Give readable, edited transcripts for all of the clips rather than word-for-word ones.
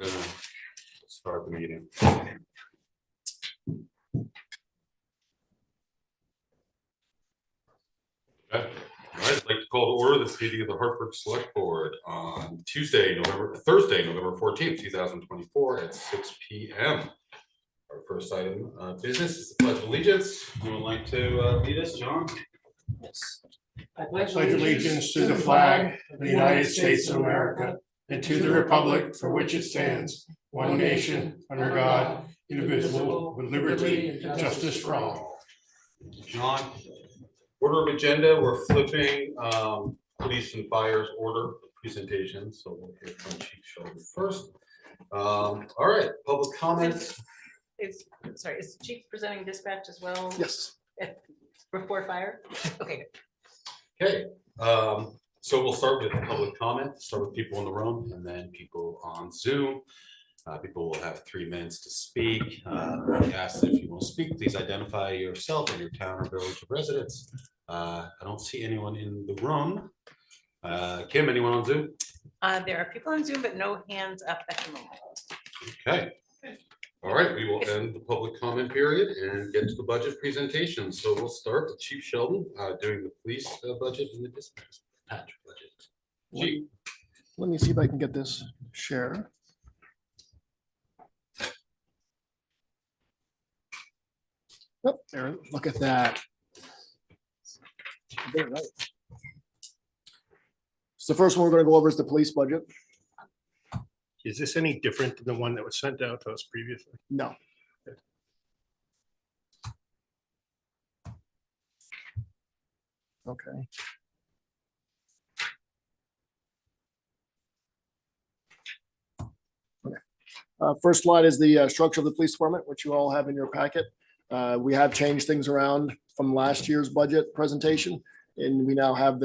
gonna start the meeting. Okay. All right, I'd like to call to order this meeting of the Hartford Select Board on Thursday, November 14th, 2024 at 6 p.m. Our first item of business is the Pledge of Allegiance. You would like to lead us, John? Yes. I pledge allegiance to the flag of the United States of America and to the republic for which it stands, one nation, under God, indivisible, with liberty and justice for all. John, order of agenda, we're flipping police and fire's order of presentation, so we'll hear from Chief Sheldon first. All right, public comments. Is Chief presenting dispatch as well? Yes. Before fire? Okay. Okay, so we'll start with public comment, start with people in the room and then people on Zoom. People will have 3 minutes to speak. We ask that if you will speak, please identify yourself and your town or village of residence. I don't see anyone in the room. Kim, anyone on Zoom? There are people on Zoom, but no hands up at the moment. Okay. All right, we will end the public comment period and get to the budget presentation. So we'll start with Chief Sheldon doing the police budget and the dispatch budget. Chief. Let me see if I can get this share. Oh, there, look at that. There, right. So the first one we're going to go over is the police budget. Is this any different than the one that was sent out to us previously? No. Okay. First slide is the structure of the police department, which you all have in your packet. We have changed things around from last year's budget presentation, and we now have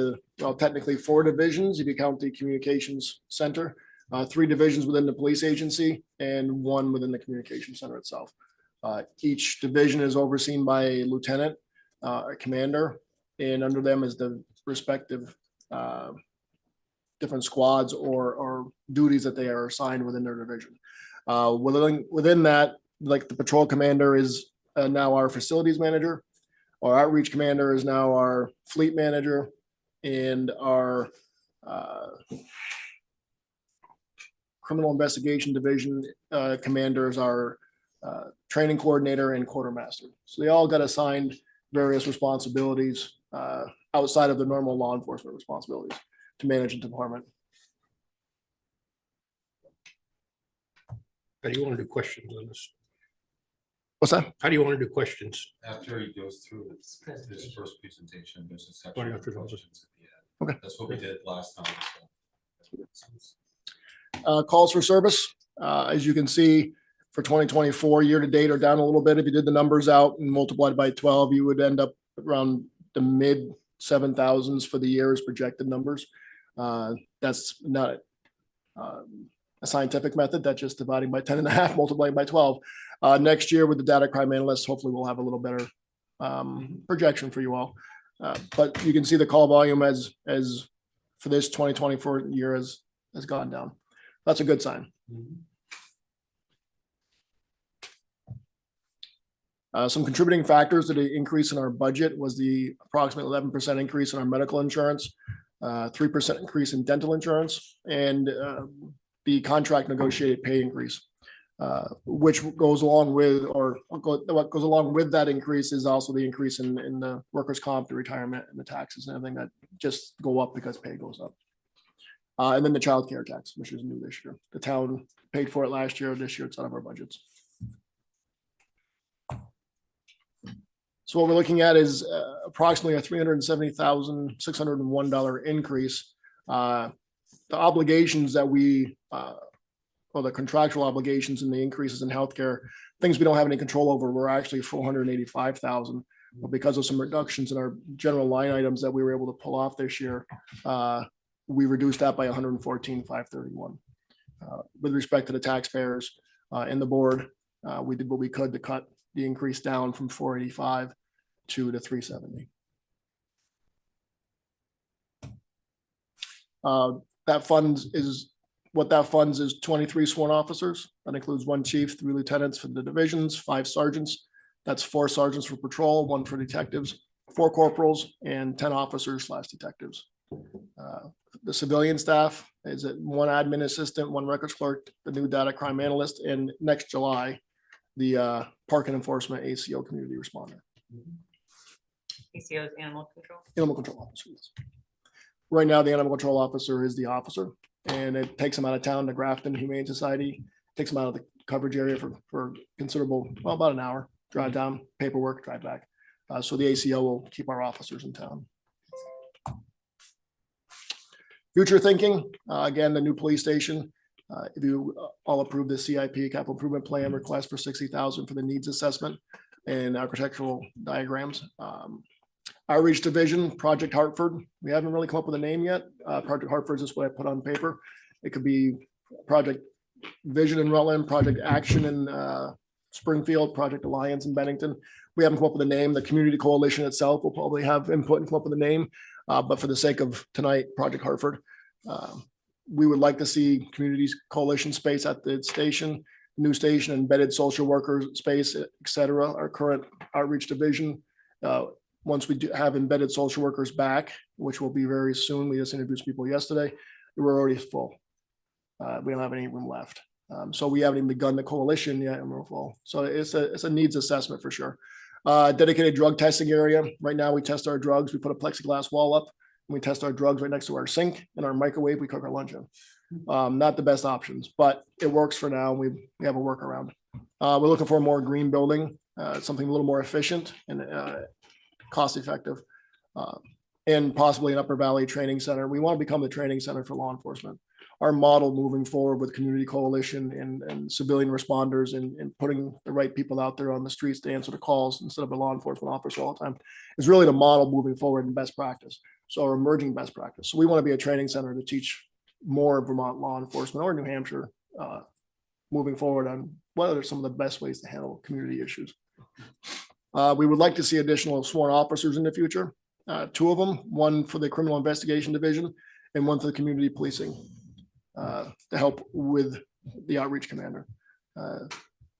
technically 4 divisions if you count the communications center. 3 divisions within the police agency and 1 within the communication center itself. Each division is overseen by a lieutenant, a commander, and under them is the respective different squads or duties that they are assigned within their division. Within that, like the patrol commander is now our facilities manager, our outreach commander is now our fleet manager, and our criminal investigation division commanders are training coordinator and quartermaster. So they all got assigned various responsibilities outside of the normal law enforcement responsibilities to manage the department. How do you want to do questions on this? What's that? How do you want to do questions? After he goes through his first presentation, there's a Oh, section yeah, of there's all questions at the end. Okay. That's what we did last time. Calls for service, as you can see, for 2024 year to date are down a little bit. If you did the numbers out and multiplied by 12, you would end up around the mid 7,000s for the year's projected numbers. That's not a scientific method. That's just dividing by 10.5, multiplying by 12. Next year with the data crime analysts, hopefully we'll have a little better projection for you all. But you can see the call volume as for this 2024 year has gone down. That's a good sign. Some contributing factors to the increase in our budget was the approximate 11% increase in our medical insurance, 3% increase in dental insurance, and the contract negotiated pay increase, which goes along with, what goes along with that increase is also the increase in the workers' comp, the retirement, and the taxes and everything that just go up because pay goes up. And then the child care tax, which is new this year. The town paid for it last year. This year it's out of our budgets. So what we're looking at is approximately a $370,601 increase. The obligations that the contractual obligations and the increases in healthcare, things we don't have any control over, were actually $485,000. But because of some reductions in our general line items that we were able to pull off this year, we reduced that by $114,531. With respect to the taxpayers and the board, we did what we could to cut the increase down from 485 to the 370. That fund What that funds is 23 sworn officers. That includes 1 chief, 3 lieutenants for the divisions, 5 sergeants. That's 4 sergeants for patrol, 1 for detectives, 4 corporals, and 10 officers/detectives. The civilian staff is at 1 admin assistant, 1 records clerk, the new data crime analyst, and next July, the park and enforcement ACO community responder. ACO is animal control. Animal control officer. Yes. Right now, the animal control officer is the officer, and it takes him out of town to Grafton Humane Society, takes him out of the coverage area for considerable, well, about an hour, drive down, paperwork, drive back. So the ACO will keep our officers in town. Future thinking, again, the new police station. If you all approve the CIP, capital improvement plan request for 60,000 for the needs assessment and architectural diagrams. Outreach division, Project Hartford. We haven't really come up with a name yet. Project Hartford is just what I put on paper. It could be Project Vision in Rutland, Project Action in Springfield, Project Alliance in Bennington. We haven't come up with a name. The community coalition itself will probably have input and come up with a name. But for the sake of tonight, Project Hartford. We would like to see communities coalition space at the station, new station, embedded social worker space, et cetera. Our current outreach division. Once we do have embedded social workers back, which will be very soon. We just introduced people yesterday. We're already full. We don't have any room left. So we haven't even begun the coalition yet, and we're full. So it's a needs assessment for sure. Dedicated drug testing area. Right now we test our drugs. We put a plexiglass wall up. And we test our drugs right next to our sink and our microwave. We cook our lunch in. Not the best options, but it works for now. We have a workaround. We're looking for a more green building, something a little more efficient and cost effective, and possibly an Upper Valley training center. We want to become the training center for law enforcement. Our model moving forward with community coalition and civilian responders and putting the right people out there on the streets to answer the calls instead of a law enforcement officer all the time is really the model moving forward in best practice. So our emerging best practice. So we want to be a training center to teach more Vermont law enforcement or New Hampshire moving forward on what are some of the best ways to handle community issues. We would like to see additional sworn officers in the future. 2 of them, 1 for the criminal investigation division and 1 for the community policing to help with the outreach commander.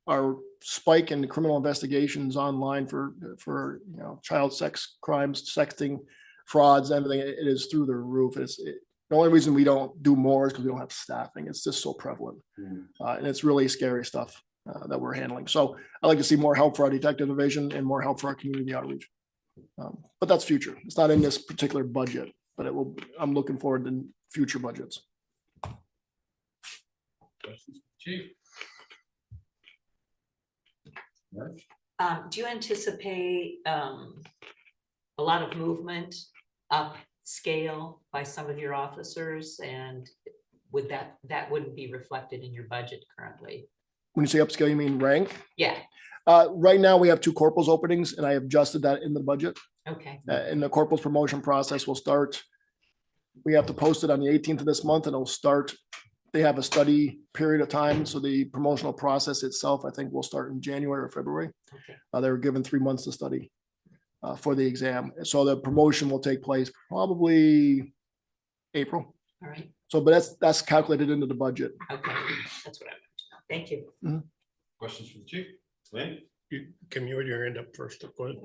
Our spike in criminal investigations online for child sex crimes, sexting, frauds, everything, it is through the roof. The only reason we don't do more is because we don't have staffing. It's just so prevalent. And it's really scary stuff that we're handling. So I'd like to see more help for our detective division and more help for our community outreach. But that's future. It's not in this particular budget, but it will. I'm looking forward to future budgets. Chief. Do you anticipate a lot of movement upscale by some of your officers, and would that wouldn't be reflected in your budget currently? When you say upscale, you mean rank? Yeah. Right now we have 2 corporals openings and I adjusted that in the budget. Okay. And the corporals promotion process will start. We have to post it on the 18th of this month and it'll start. They have a study period of time. So the promotional process itself, I think will start in January or February. Okay. They were given 3 months to study for the exam. So the promotion will take place probably April. All right. So, but that's calculated into the budget. Okay. That's what I wanted to know. Thank you. Questions for the chief? Lynn? Kim, you had your hand up first. Go ahead.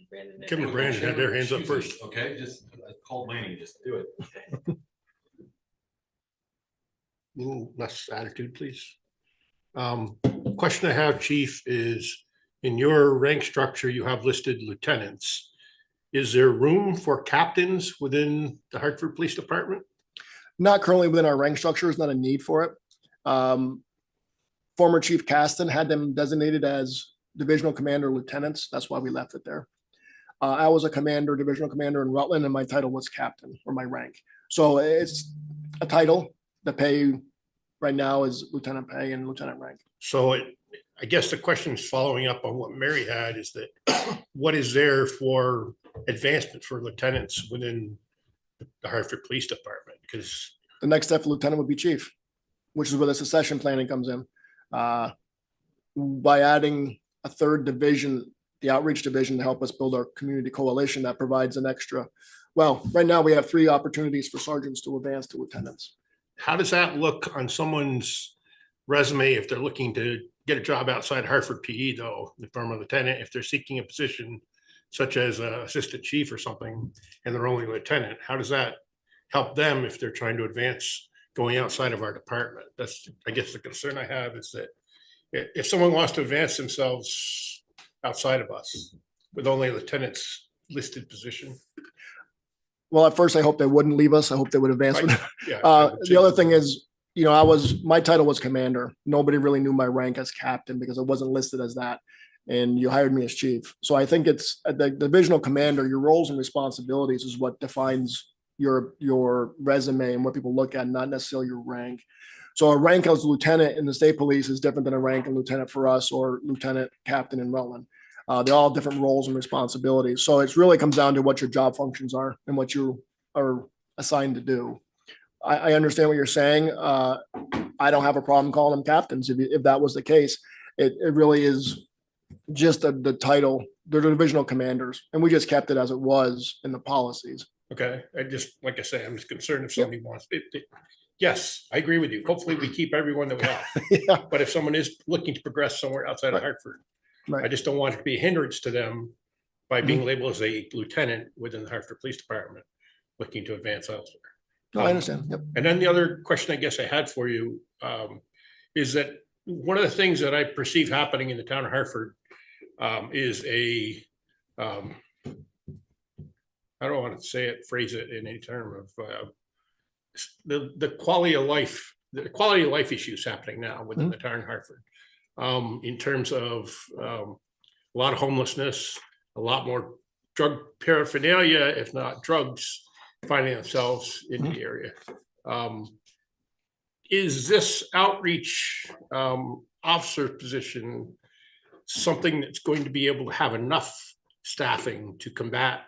Brandon, Kim and Brandon had their hands up first. Okay, just I called Laney, just do it. A little less attitude, please. Question I have, Chief, is in your rank structure, you have listed lieutenants. Is there room for captains within the Hartford Police Department? Not currently within our rank structure. There's not a need for it. Former Chief Caston had them designated as divisional commander lieutenants. That's why we left it there. I was a commander, divisional commander in Rutland, and my title was captain, or my rank. So it's a title. The pay right now is lieutenant pay and lieutenant rank. So I guess the question is following up on what Mary had, is that what is there for advancement for lieutenants within the Hartford Police Department? Because the next step for lieutenant would be chief, which is where the succession planning comes in. By adding a 3rd division, the outreach division, to help us build our community coalition, that provides an extra. Well, right now we have 3 opportunities for sergeants to advance to lieutenants. how does that look on someone's resume if they're looking to get a job outside Hartford PE though, the former lieutenant, if they're seeking a position such as an assistant chief or something, and they're only lieutenant, how does that help them if they're trying to advance going outside of our department? That's, I guess, the concern I have is that if someone wants to advance themselves outside of us with only a lieutenant's listed position. Well, at first, I hope they wouldn't leave us. I hope they would advance. Right. Yeah. The other thing is, you know, my title was commander. Nobody really knew my rank as captain because it wasn't listed as that. And you hired me as chief. So I think it's the divisional commander, your roles and responsibilities is what defines your resume and what people look at, not necessarily your rank. So a rank as lieutenant in the state police is different than a rank and lieutenant for us or lieutenant captain in Rutland. They're all different roles and responsibilities. So it really comes down to what your job functions are and what you are assigned to do. I understand what you're saying. I don't have a problem calling them captains if that was the case. It really is just the title. They're the divisional commanders, and we just kept it as it was in the policies. Okay, like I say, I'm just concerned if somebody wants it. Yes, I agree with you. Hopefully we keep everyone that we have. Yeah. But if someone is looking to progress somewhere outside of Hartford, Right. I just don't want it to be a hindrance to them by being labeled as a lieutenant within the Hartford Police Department, looking to advance elsewhere. No, I understand. Yep. And then the other question I guess I had for you is that one of the things that I perceive happening in the town of Hartford is I don't want to say it, phrase it in any term of the quality of life issues happening now within the town of Hartford, in terms of a lot of homelessness, a lot more drug paraphernalia, if not drugs, finding themselves in the area. Is this outreach officer position something that's going to be able to have enough staffing to combat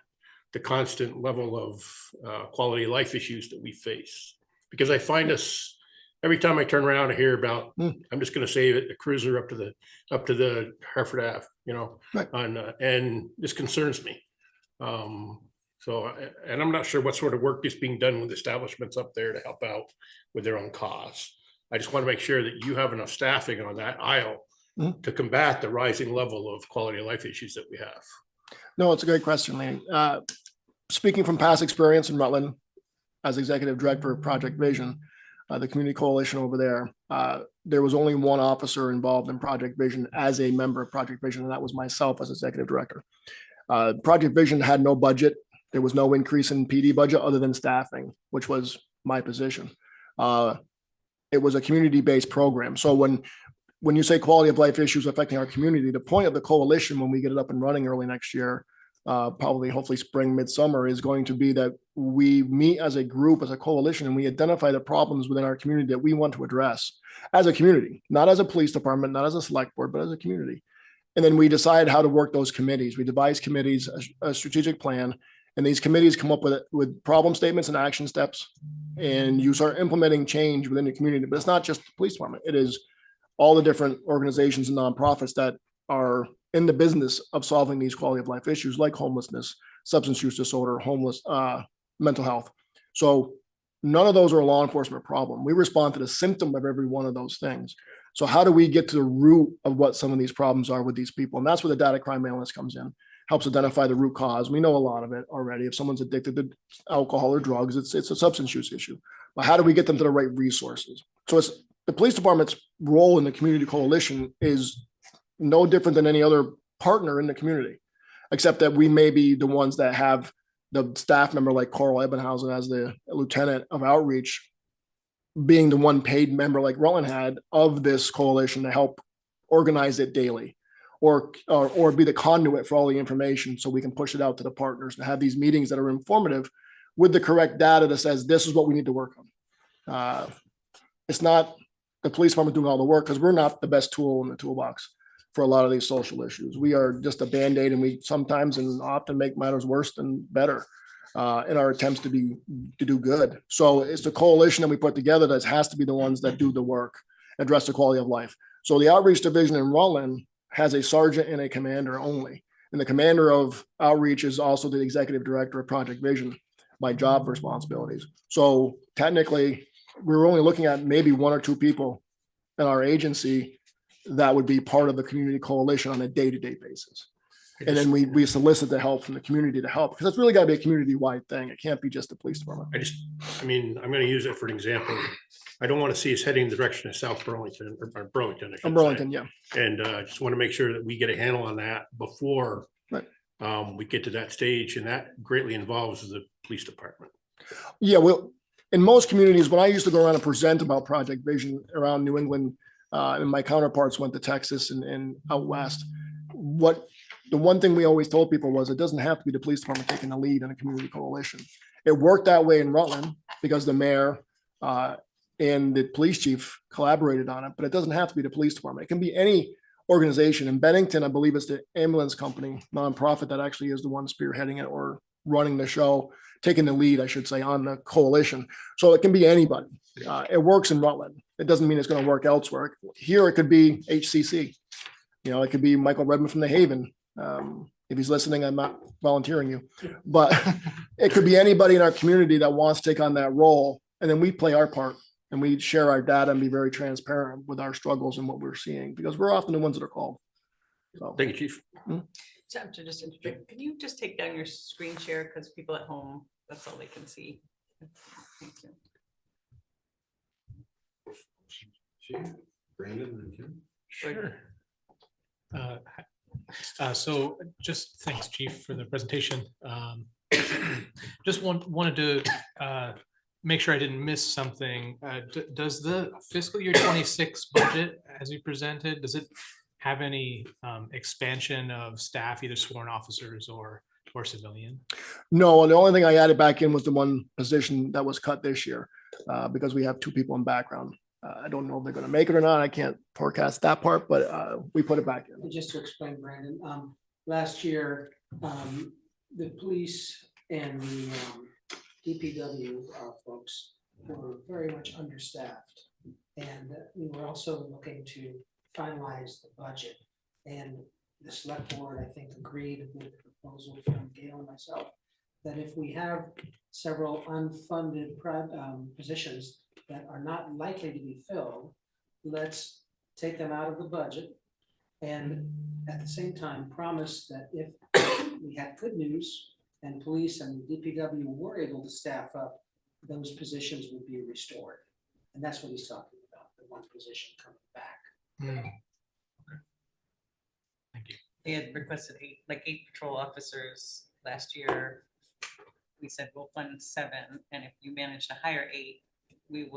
the constant level of quality of life issues that we face? Because I find us every time I turn around, I hear about, I'm just going to say it, the cruiser up to the Hartford Ave, you know, right. And this concerns me. So, and I'm not sure what sort of work is being done with establishments up there to help out with their own cause. I just want to make sure that you have enough staffing on that aisle to combat the rising level of quality of life issues that we have. No, it's a great question, Lanny. Speaking from past experience in Rutland as executive director of Project Vision, the community coalition over there was only one officer involved in Project Vision as a member of Project Vision, and that was myself as executive director. Project Vision had no budget. There was no increase in PD budget other than staffing, which was my position. It was a community-based program. So when you say quality of life issues affecting our community, the point of the coalition when we get it up and running early next year, probably hopefully spring, midsummer, is going to be that we meet as a group, as a coalition, and we identify the problems within our community that we want to address as a community, not as a police department, not as a select board, but as a community. And then we decide how to work those committees. We devise committees, a strategic plan, and these committees come up with problem statements and action steps, and you start implementing change within the community. But it's not just the police department. It is all the different organizations and nonprofits that are in the business of solving these quality of life issues like homelessness, substance use disorder, mental health. So none of those are a law enforcement problem. We respond to the symptom of every one of those things. So how do we get to the root of what some of these problems are with these people? And that's where the data crime analyst comes in, helps identify the root cause. We know a lot of it already. If someone's addicted to alcohol or drugs, it's a substance use issue. But how do we get them to the right resources? So it's the police department's role in the community coalition is no different than any other partner in the community, except that we may be the ones that have the staff member like Coral Ebenhausen as the lieutenant of outreach, being the one paid member like Rutland had of this coalition to help organize it daily, or be the conduit for all the information so we can push it out to the partners and have these meetings that are informative with the correct data that says this is what we need to work on. It's not the police department doing all the work because we're not the best tool in the toolbox for a lot of these social issues. We are just a Band-Aid, and we sometimes and often make matters worse than better in our attempts to do good. So it's the coalition that we put together that has to be the ones that do the work, address the quality of life. So the outreach division in Rutland has a sergeant and a commander only. And the commander of outreach is also the executive director of Project Vision by job responsibilities. So technically we were only looking at maybe one or two people in our agency that would be part of the community coalition on a day-to-day basis. And then we solicit the help from the community to help, because it's really gotta be a community-wide thing. It can't be just the police department. I mean, I'm gonna use it for an example. I don't want to see us heading in the direction of South Burlington or Burlington. I should say. Burlington, yeah. And I just want to make sure that we get a handle on that before Right. we get to that stage, and that greatly involves the police department. Yeah, well, in most communities, when I used to go around and present about Project Vision around New England, and my counterparts went to Texas and out west, the one thing we always told people was it doesn't have to be the police department taking the lead in a community coalition. It worked that way in Rutland because the mayor and the police chief collaborated on it, but it doesn't have to be the police department. It can be any organization. In Bennington, I believe it's the ambulance company, nonprofit, that actually is the one spearheading it or running the show, taking the lead, I should say, on the coalition. So it can be anybody. It works in Rutland. It doesn't mean it's going to work elsewhere. Here, it could be HCC. It could be Michael Redmond from the Haven. If he's listening, I'm not volunteering you, but it could be anybody in our community that wants to take on that role. And then we play our part and we share our data and be very transparent with our struggles and what we're seeing, because we're often the ones that are called. So, Thank you, Chief. To just interject, can you just take down your screen share, because people at home, that's all they can see. Thank you. Brandon and Kim? Sure. So just thanks, Chief, for the presentation. Just wanted to make sure I didn't miss something. Does the fiscal year 26 budget, as you presented, does it have any expansion of staff, either sworn officers or civilian? No, the only thing I added back in was the one position that was cut this year, because we have two people in background. I don't know if they're going to make it or not. I can't forecast that part, but we put it back in. Just to explain, Brandon, last year, the police and the DPW folks were very much understaffed. And we were also looking to finalize the budget. And the select board, I think, agreed with the proposal from Gail and myself, that if we have several unfunded positions that are not likely to be filled, let's take them out of the budget. And at the same time, promise that if we had good news and police and the DPW were able to staff up, those positions would be restored. And that's what he's talking about, the one position coming back. Thank you. They had requested eight patrol officers last year. We said we'll fund 7, and if you manage to hire 8, we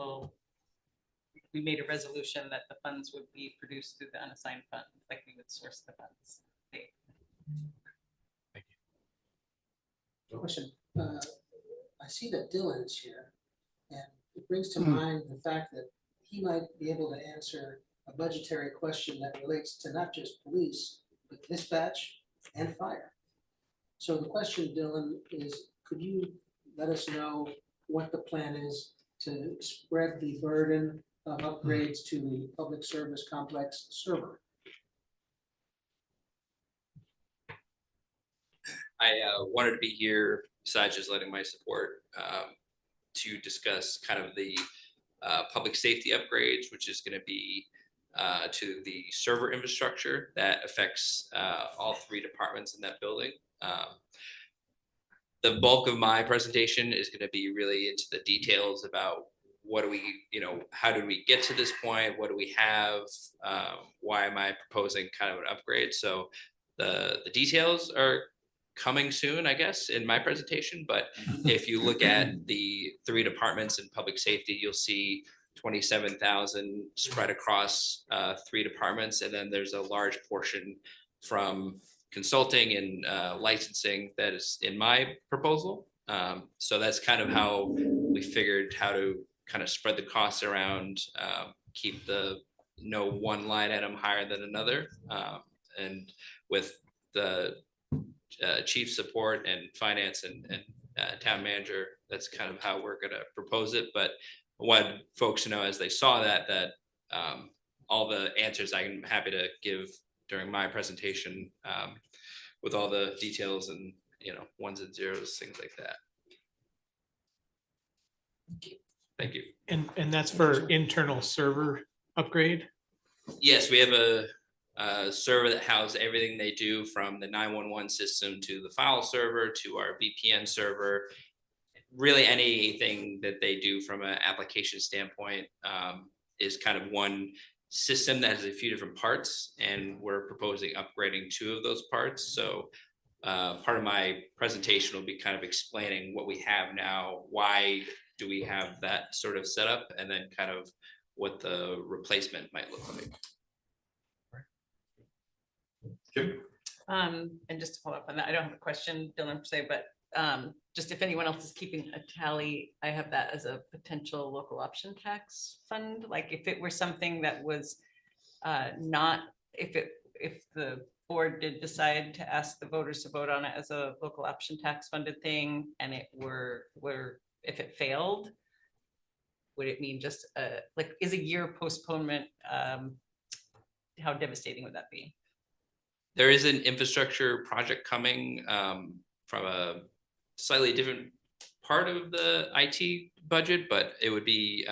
made a resolution that the funds would be produced through the unassigned fund, like we would source the funds. Thank you. Question. I see that Dylan is here, and it brings to mind the fact that he might be able to answer a budgetary question that relates to not just police, but dispatch and fire. So the question, Dylan, is could you let us know what the plan is to spread the burden of upgrades to the public service complex server? I wanted to be here, besides just letting my support, to discuss kind of the public safety upgrades, which is going to be to the server infrastructure that affects all 3 departments in that building. The bulk of my presentation is going to be really into the details about what do we, how did we get to this point? What do we have? Why am I proposing kind of an upgrade? So the details are coming soon, I guess, in my presentation. But if you look at the 3 departments in public safety, you'll see 27,000 spread across 3 departments. And then there's a large portion from consulting and licensing that is in my proposal. So that's kind of how we figured how to kind of spread the costs around, keep no one line item higher than another. And with the chief support and finance and town manager, that's kind of how we're going to propose it. But I wanted folks to know as they saw that all the answers I'm happy to give during my presentation, with all the details and ones and zeros, things like that. Thank you. And that's for internal server upgrade? Yes, we have a server that houses everything they do from the 911 system to the file server to our VPN server. Really anything that they do from an application standpoint is kind of one system that has a few different parts, and we're proposing upgrading 2 of those parts. So part of my presentation will be kind of explaining what we have now, why do we have that sort of setup, and then kind of what the replacement might look like. Jim? And just to follow up on that, I don't have a question, Dylan, per se, but just if anyone else is keeping a tally, I have that as a potential local option tax fund. Like if it were something that was not, if the board did decide to ask the voters to vote on it as a local option tax funded thing, and it were if it failed, would it mean just like, is a year postponement, how devastating would that be? There is an infrastructure project coming from a slightly different part of the IT budget, but it would be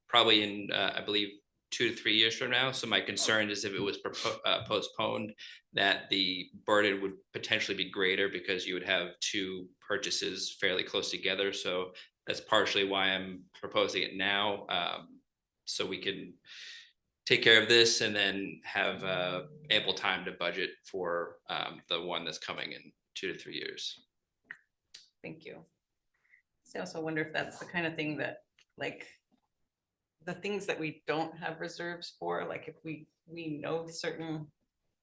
probably in, I believe, 2 to 3 years from now. So my concern is if it was postponed, that the burden would potentially be greater because you would have 2 purchases fairly close together. So that's partially why I'm proposing it now, so we can take care of this and then have ample time to budget for the one that's coming in 2 to 3 years. Thank you. I also wonder if that's the kind of thing that, like, the things that we don't have reserves for, like if we know certain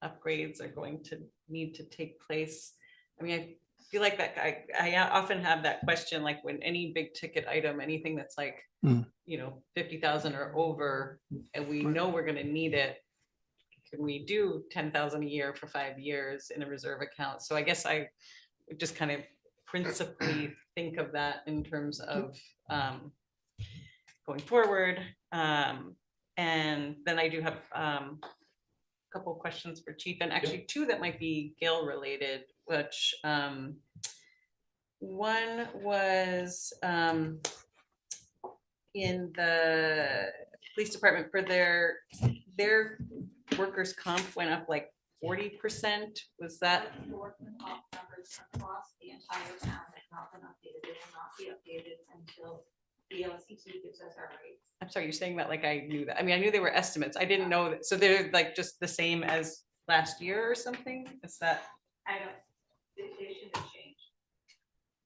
upgrades are going to need to take place. I mean, I feel like that I often have that question, like when any big ticket item, anything that's like, you know, 50,000 or over, and we know we're going to need it, can we do 10,000 a year for 5 years in a reserve account? So I guess I just kind of principally think of that in terms of going forward. And then I do have a couple of questions for Chief, and actually 2 that might be Gail related, which one was in the police department for their workers' comp went up like 40%. Was that? The workman comp numbers across the entire town have not been updated. They will not be updated until the LCT gives us our rates. I'm sorry, you're saying that like I knew that. I mean, I knew they were estimates. I didn't know that. So they're like just the same as last year or something? Is that? I don't, they shouldn't have changed.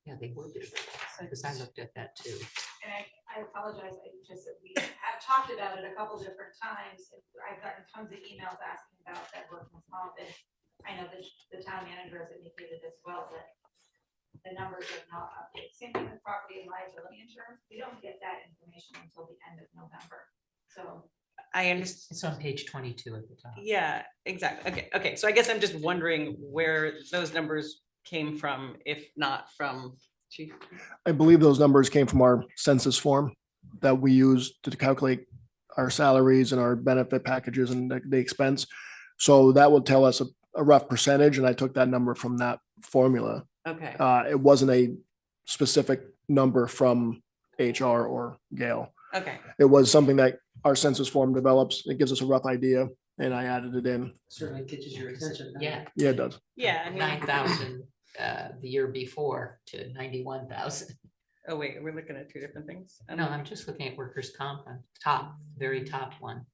Yeah, they were because I looked at that too. And I apologize, I just, we have talked about it a couple different times. I've gotten tons of emails asking about that workman's comp, and I know that the town manager has indicated as well that the numbers are not updated. Same thing with property and liability insurance. We don't get that information until the end of November. So I understand. It's on page 22 at the top. Yeah, exactly. Okay. So I guess I'm just wondering where those numbers came from, if not from Chief. I believe those numbers came from our census form that we use to calculate our salaries and our benefit packages and the expense. So that will tell us a rough percentage, and I took that number from that formula. Okay. It wasn't a specific number from HR or Gail. Okay. It was something that our census form develops. It gives us a rough idea, and I added it in. Certainly catches your attention. doesn't Yeah, it? Yeah, it does. Yeah. I mean, 9,000 the year before to 91,000. oh wait, we're looking at 2 different things. No, I'm just looking at workers' comp, on top, very top one.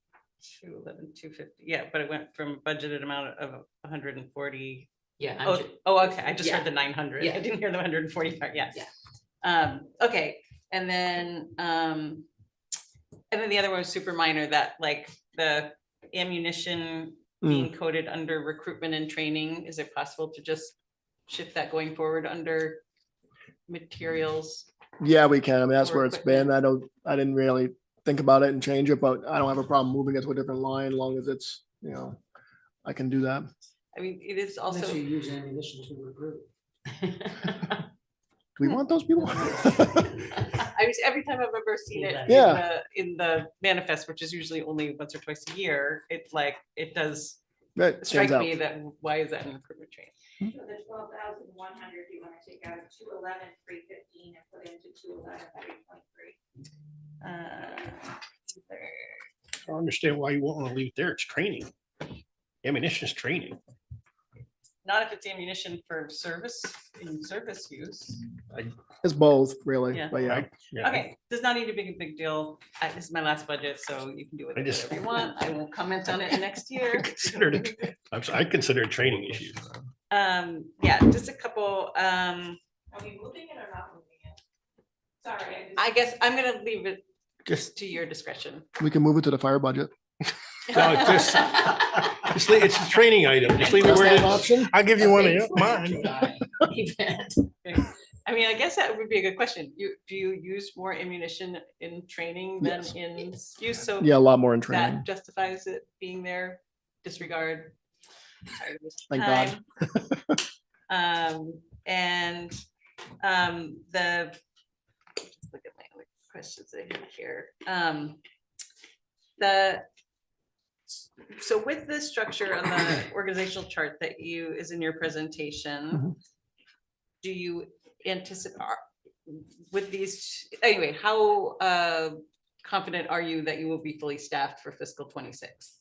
211, 250. Yeah, but it went from budgeted amount of 140. Yeah. Okay. I just Yeah. heard the 900. Yeah. I didn't hear the 140 part. Yes. Yeah. Okay. And then the other one was super minor, that like the ammunition being coded under recruitment and training. Is it possible to just shift that going forward under materials? Yeah, we can. I mean, that's Or where it's been. I didn't really think about it and change it, but I don't have a problem moving it to a different line, as long as it's, I can do that. I mean, it is Unless also. you use ammunition to recruit. Do we want those people? I was, every time I've ever seen it Yeah. in the manifest, which is usually only once or twice a year, it's like, it does That strike stands out. me that why is that in recruitment training? So the 12,100, you want to take out 211,315 and put into 211,323. I don't understand why you won't want to leave it there. It's training. Ammunition is training. Not if it's ammunition for service, in service use. It's both, really, Yeah. but yeah. Yeah. Okay, does not need to be a big deal. This is my last budget, so you can do I just- whatever you want. I won't comment on it next year. I consider it training issues. Yeah, just a couple, Are we moving it or not moving it? Sorry. I guess I'm gonna leave it Just, to your discretion. We can move it to the fire budget. no, it's it's a training item. Just leave it where it is. Option? I'll give you one of mine. I mean, I guess that would be a good question. Do you use more ammunition in training than Yes. in use? So Yeah, a lot more in training. that justifies it being there, disregard. Thank God. And just look at my other questions I have here. So with this structure on the organizational chart that is in your presentation, Mhm. do you anticipate with these, anyway, how confident are you that you will be fully staffed for fiscal 26?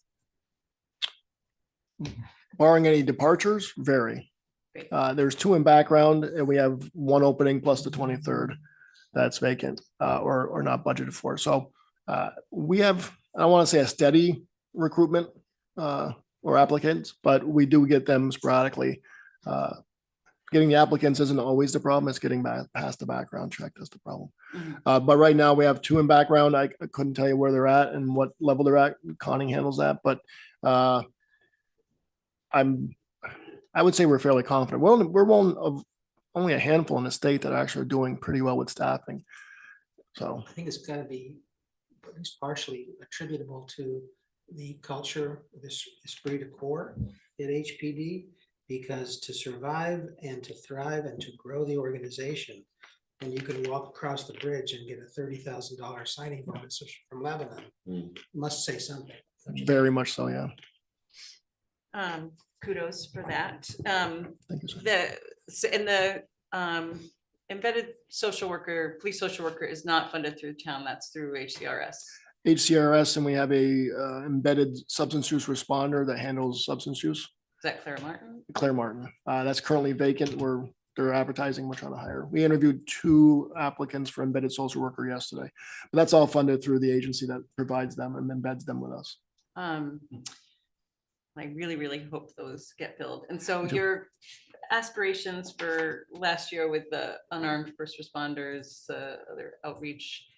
Barring any departures, very. Great. There's 2 in background and we have 1 opening plus the 23rd that's vacant or not budgeted for. So we have, I don't want to say a steady recruitment or applicants, but we do get them sporadically. Getting the applicants isn't always the problem. It's getting past the background check. That's the problem. Mhm. But right now we have 2 in background. I couldn't tell you where they're at and what level they're at. Conning handles that, but I would say we're fairly confident. We're one of only a handful in the state that actually are doing pretty well with staffing. So I think it's gotta be at least partially attributable to the culture, this esprit de corps at HPD. Because to survive and to thrive and to grow the organization, and you can walk across the bridge and get a $30,000 signing bonus from Lebanon, must say something. very much so, yeah. Kudos for that. Thank you, sir. The embedded social worker, police social worker is not funded through town, that's through HCRS. HCRS, and we have a embedded substance use responder that handles substance use, Is that Claire Martin? Claire Martin. That's currently vacant. They're advertising, we're trying to hire. We interviewed 2 applicants for embedded social worker yesterday. But that's all funded through the agency that provides them and embeds them with us. I really, really hope those get filled. And so Me too. your aspirations for last year with the unarmed first responders, other outreach,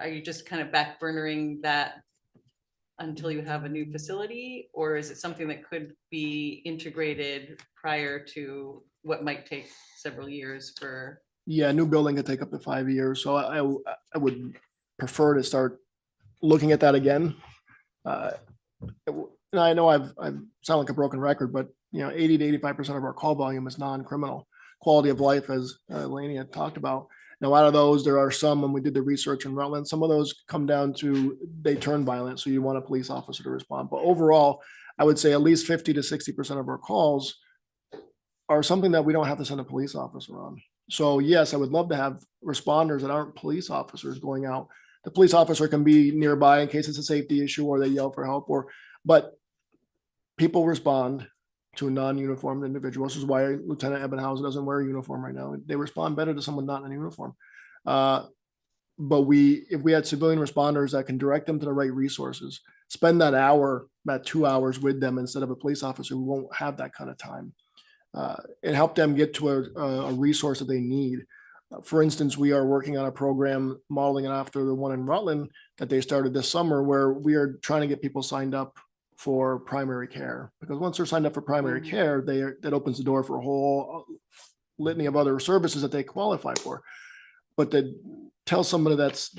are you just kind of backburnering that until you have a new facility? Or is it something that could be integrated prior to what might take several years for? Yeah, a new building could take up to 5 years. So I would prefer to start looking at that again. And I know I sound like a broken record, but 80 to 85% of our call volume is non-criminal. Quality of life, as Laney had talked about. Now, out of those, there are some, when we did the research in Rutland, some of those come down to they turn violent, so you want a police officer to respond. But overall, I would say at least 50 to 60% of our calls are something that we don't have to send a police officer on. So yes, I would love to have responders that aren't police officers going out. The police officer can be nearby in case it's a safety issue or they yell for help, but people respond to a non-uniformed individual. This is why Lieutenant Ebenhauser doesn't wear a uniform right now. They respond better to someone not in a uniform. But if we had civilian responders that can direct them to the right resources, spend that 2 hours with them instead of a police officer who won't have that kind of time, and help them get to a resource that they need. For instance, we are working on a program modeling it after the one in Rutland that they started this summer, where we are trying to get people signed up for primary care, because once they're signed up for primary care, that opens the door for a whole litany of other services that they qualify for. But to tell somebody that's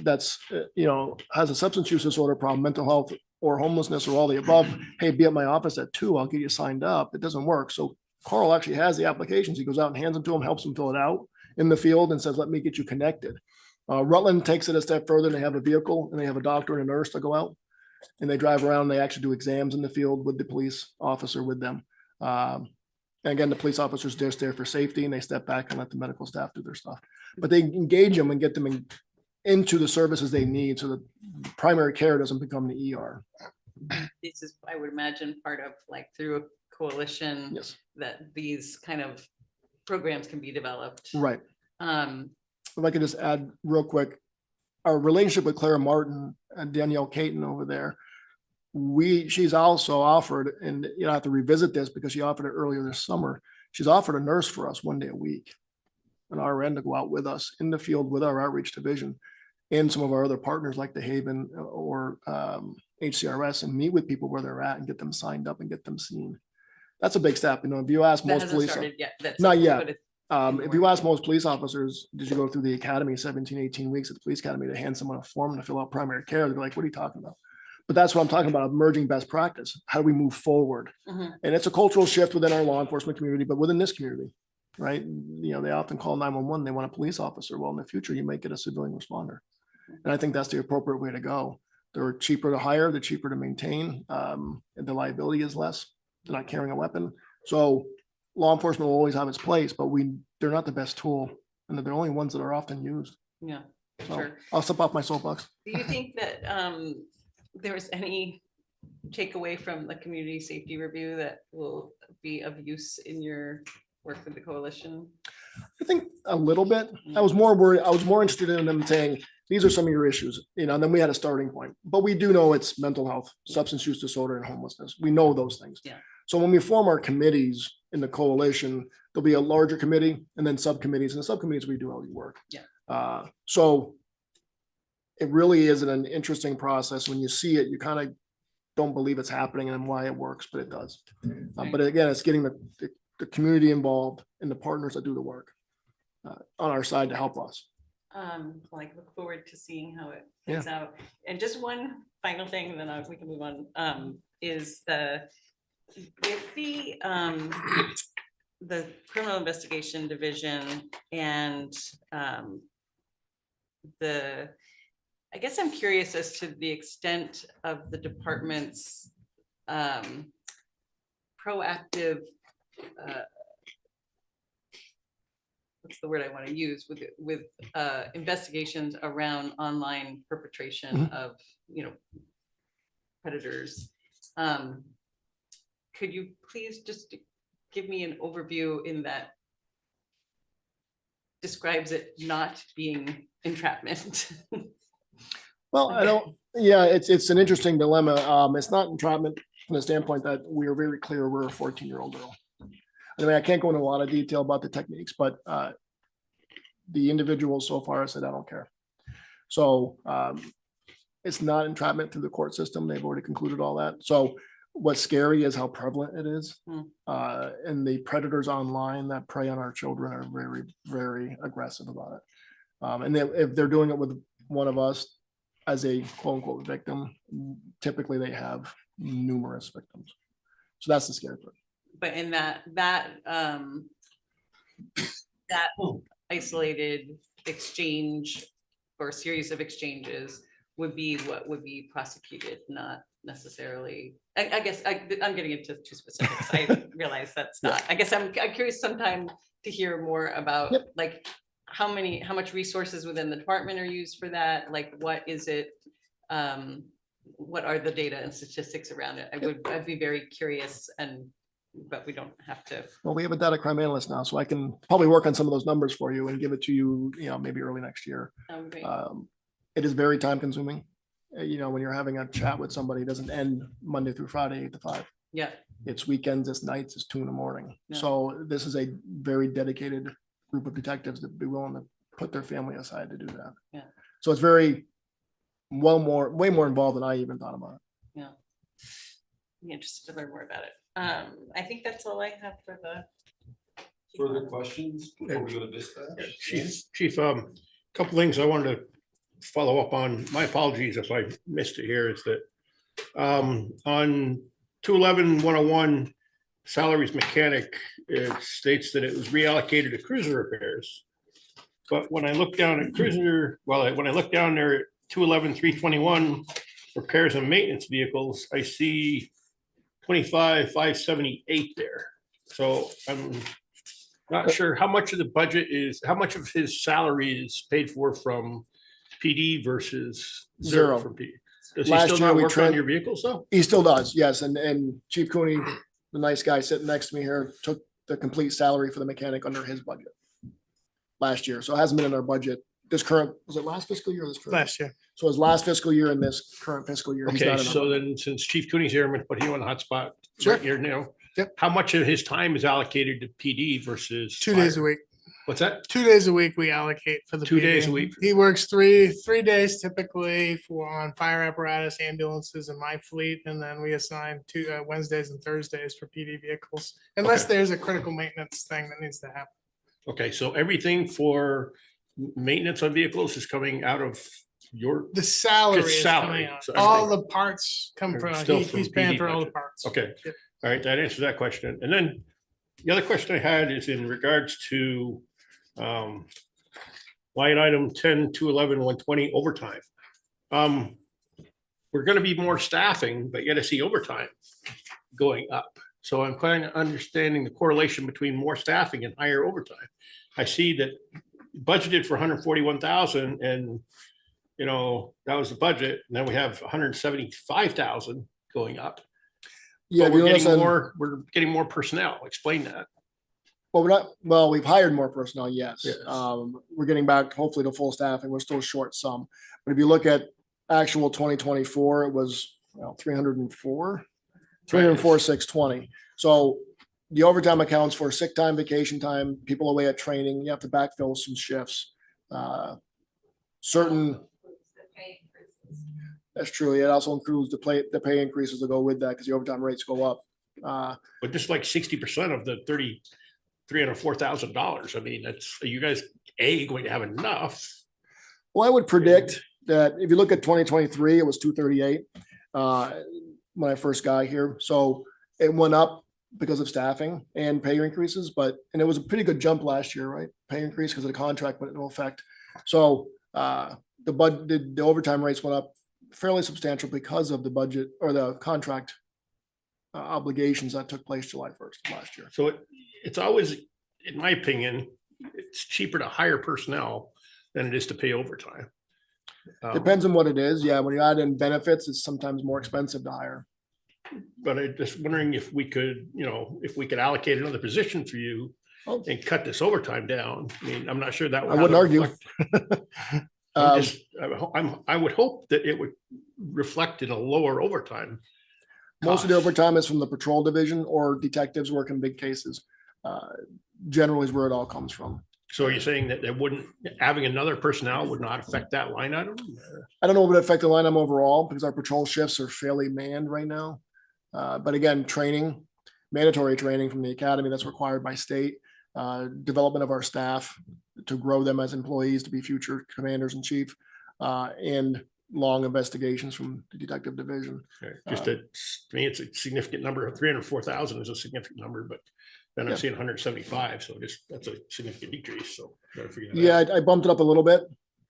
has a substance use disorder problem, mental health, or homelessness, or all the above, hey, be at my office at 2, I'll get you signed up. It doesn't work. So Carl actually has the applications. He goes out and hands them to him, helps them fill it out in the field, and says, let me get you connected. Rutland takes it a step further. They have a vehicle and they have a doctor and a nurse to go out, and they drive around. They actually do exams in the field with the police officer with them. And again, the police officers, they're there for safety and they step back and let the medical staff do their stuff. But they engage them and get them into the services they need so that primary care doesn't become the ER. This is, I would imagine, part of like through a coalition Yes, that these kind of programs can be developed. right. Um, If I could just add real quick, our relationship with Clara Martin and Danielle Caton over there, she's also offered, and you know, I have to revisit this because she offered it earlier this summer. She's offered a nurse for us 1 day a week, an RN to go out with us in the field with our outreach division and some of our other partners like the Haven or HCRS and meet with people where they're at and get them signed up and get them seen. That's a big step. You know, if you ask that most hasn't police, started yet. That's not yet. but it's if you ask most police officers, did you go through the academy 17, 18 weeks at the police academy to hand someone a form to fill out primary care? They're like, what are you talking about? But that's what I'm talking about, emerging best practice. How do we move forward? Mhm. And it's a cultural shift within our law enforcement community, but within this community, right? You know, they often call 911, they want a police officer. Well, in the future, you might get a civilian responder. And I think that's the appropriate way to go. They're cheaper to hire, they're cheaper to maintain, and the liability is less. They're not carrying a weapon. So law enforcement will always have its place, but they're not the best tool. And they're the only ones that are often used. Yeah, So sure. I'll step off my soapbox. Do you think that there was any takeaway from the community safety review that will be of use in your work with the coalition? I think a little bit. I was more worried. I was more interested in them saying, these are some of your issues, you know, and then we had a starting point. But we do know it's mental health, substance use disorder, and homelessness. We know those things. Yeah. So when we form our committees in the coalition, there'll be a larger committee and then subcommittees. And the subcommittees, we do all the work. Yeah. So it really is an interesting process. When you see it, you kind of don't believe it's happening and why it works, but it does. But again, it's getting the community involved and the partners that do the work on our side to help us. Like look forward to seeing how it plays out. And just one final thing, and then we can move on, is with the criminal investigation division and I guess I'm curious as to the extent of the department's proactive what's the word I want to use with investigations around online perpetration of, you know, predators. Could you please just give me an overview in that describes it not being entrapment? Well, I don't, yeah, it's an interesting dilemma. It's not entrapment from the standpoint that we are very clear we're a 14-year-old girl. I mean, I can't go into a lot of detail about the techniques, but the individuals so far have said, I don't care. So it's not entrapment through the court system. They've already concluded all that. So what's scary is how prevalent it is. And the predators online that prey on our children are very, very aggressive about it. And if they're doing it with one of us as a quote unquote victim, typically they have numerous victims. So that's the scary part. But in that isolated exchange or series of exchanges would be what would be prosecuted, not necessarily. I guess I'm getting into too specifics. I realize that's not. I guess I'm curious sometime to hear more about like how much resources within the department are used for that. Like what is it? What are the data and statistics around it? I'd be very curious, but we don't have to. Well, we have a data crime analyst now, so I can probably work on some of those numbers for you and give it to you, you know, maybe early next year. It is very time consuming. You know, when you're having a chat with somebody, it doesn't end Monday through Friday, 8 to 5. Yeah. It's weekends, it's nights, it's 2 a.m. Yeah. So this is a very dedicated group of detectives that be willing to put their family aside to do that. Yeah. So it's way more involved than I even thought about it. Yeah. I'm interested to learn more about it. I think that's all I have for the. Further questions before we go to dispatch? Chief, couple things I wanted to follow up on. My apologies if I missed it here, is that on 211-101 salaries mechanic, it states that it was reallocated to cruiser repairs. But when I look down at when I look down there at 211-321 repairs and maintenance vehicles, I see 25,578 there. So I'm not sure how much of the budget is, how much of his salary is paid for from PD versus zero Zero. from PD. Does he Last still year not we work on tran- your vehicles though? He still does, yes, and Chief Cooney, the nice guy sitting next to me here, took the complete salary for the mechanic under his budget last year, so it hasn't been in our budget. This current, was it last fiscal year or this current? Last year. So his last fiscal year and this current fiscal year. he's Okay, not in our so budget. then since Chief Cooney's here, I'm gonna put you on the hot spot Sure. right here now. Yep. How much of his time is allocated to PD versus? 2 days a fire? week. What's that? 2 days a week we allocate for the 2 days a PD. week? He works three days typically for on fire apparatus, ambulances, and my fleet, and then we assign two Wednesdays and Thursdays for PD vehicles, unless Okay. there's a critical maintenance thing that needs to happen. Okay, so everything for maintenance on vehicles is coming out of your, The salary Just is salary, coming out. so All everything- the parts come They're from, still he's from paying PD for all the budget. parts. okay, Yep. all right, that answers that question. And then the other question I had is in regards to line item 10, 211, 120 overtime. We're gonna be more staffing, but yet I see overtime going up. So I'm kind of understanding the correlation between more staffing and higher overtime. I see that budgeted for 141,000 and, you know, that was the budget. And then we have 175,000 going up. Yeah, But if you we're notice getting on- we're getting more personnel. Explain that. well, we've hired more personnel, yes. Yes. We're getting back hopefully to full staffing. We're still short some. But if you look at actual 2024, it was 304, 620. So the overtime accounts for sick time, vacation time, people away at training, you have to backfill some shifts. Certain, The pay increases. that's true. It also includes the pay increases that go with that because the overtime rates go up. But just like 60% of the $304,000. I mean, that's, are you guys going to have enough? Well, I would predict that if you look at 2023, it was 238 when I first got here. So it went up because of staffing and pay increases, and it was a pretty good jump last year, right? Pay increase because of the contract went into effect. So the overtime rates went up fairly substantial because of the budget or the contract obligations that took place July 1st last year. So it's always, in my opinion, it's cheaper to hire personnel than it is to pay overtime. Depends on what it is. Yeah, when you add in benefits, it's sometimes more expensive to hire. But I'm just wondering if we could, if we could allocate another position for you Oh. and cut this overtime down. I mean, I'm not sure that. I wouldn't argue. I would hope that it would reflect in a lower overtime. Most of the cost. overtime is from the patrol division or detectives working big cases. Generally is where it all comes from. So you're saying that having another personnel would not affect that line item? I don't know if it would affect the line item overall because our patrol shifts are fairly manned right now. But again, mandatory training from the academy that's required by state, development of our staff to grow them as employees to be future commanders in chief, and long investigations from the detective division. Okay, just to me, it's a significant number. 304,000 is a significant number, but then I'm Yeah. seeing 175, so that's a significant decrease, so. gotta figure that Yeah, out. I bumped it up a little bit.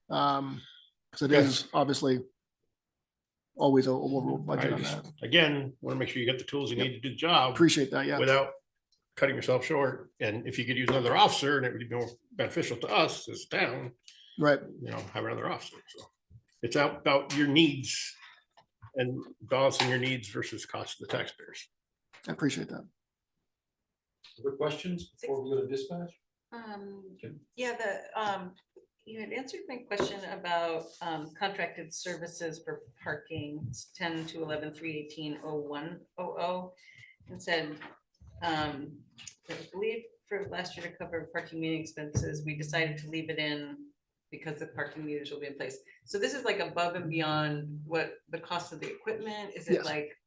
Because it Okay. is obviously always a over budget I on just, that. again, want to make sure you get the tools you Yep. need to do the job Appreciate that, yeah. without cutting yourself short. And if you could use another officer and it would be more beneficial to us as a town, Right. have another officer. So it's about your needs and balancing your needs versus cost of the taxpayers. I appreciate that. Other questions before we go to dispatch? You had answered my question about contracted services for parking. It's 10-211-318-0100 and said, I believe for last year to cover parking meeting expenses, we decided to leave it in because the parking meters will be in place. So this is like above and beyond what the cost of the equipment? Is it Yes. like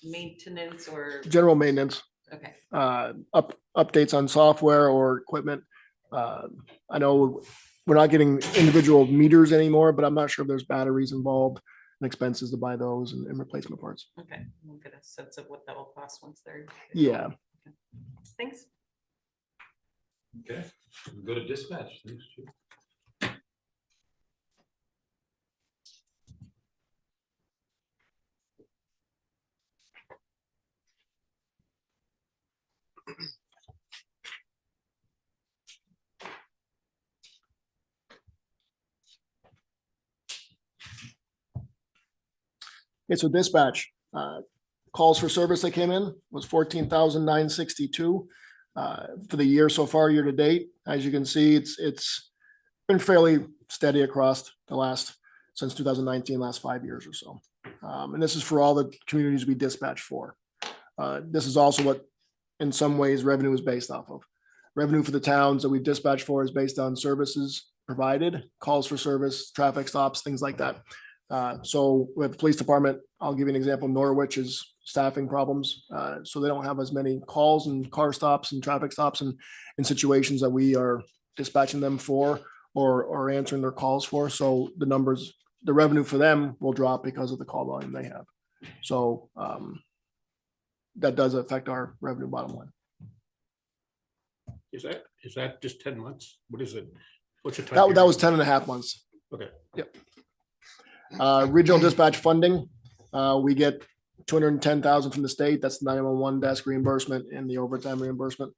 maintenance or, General maintenance, okay, updates on software or equipment. I know we're not getting individual meters anymore, but I'm not sure if there's batteries involved and expenses to buy those and replacement parts. okay. We'll get a sense of what that will cost once they're. Yeah. Thanks. Okay, we'll go to dispatch. Thanks, Chief. Okay, so dispatch, calls for service that came in was 14,962 for the year so far, year to date. As you can see, it's been fairly steady across since 2019, last 5 years or so. And this is for all the communities we dispatch for. This is also what, in some ways, revenue is based off of. Revenue for the towns that we dispatch for is based on services provided, calls for service, traffic stops, things like that. So with the police department, I'll give you an example. Norwich is staffing problems. So they don't have as many calls and car stops and traffic stops and in situations that we are dispatching them for or answering their calls for. So the revenue for them will drop because of the call volume they have. So that does affect our revenue bottom line. Is that just 10 months? What is it? What's the time? That was 10 and a half months. Okay. Yep. Regional dispatch funding, we get 210,000 from the state. That's the 911 desk reimbursement and the overtime reimbursement.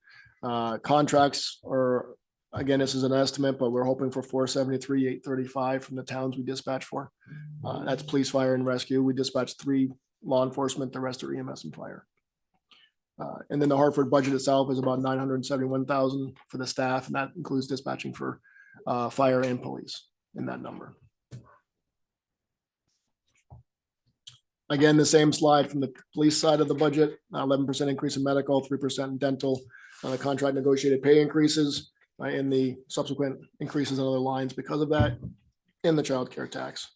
Contracts are, again, this is an estimate, but we're hoping for 473, 835 from the towns we dispatch for. That's police, fire, and rescue. We dispatch 3 law enforcement, the rest are EMS and fire. And then the Hartford budget itself is about 971,000 for the staff, and that includes dispatching for fire and police in that number. Again, the same slide from the police side of the budget, 11% increase in medical, 3% in dental, the contract negotiated pay increases, and the subsequent increases in other lines because of that, and the child care tax.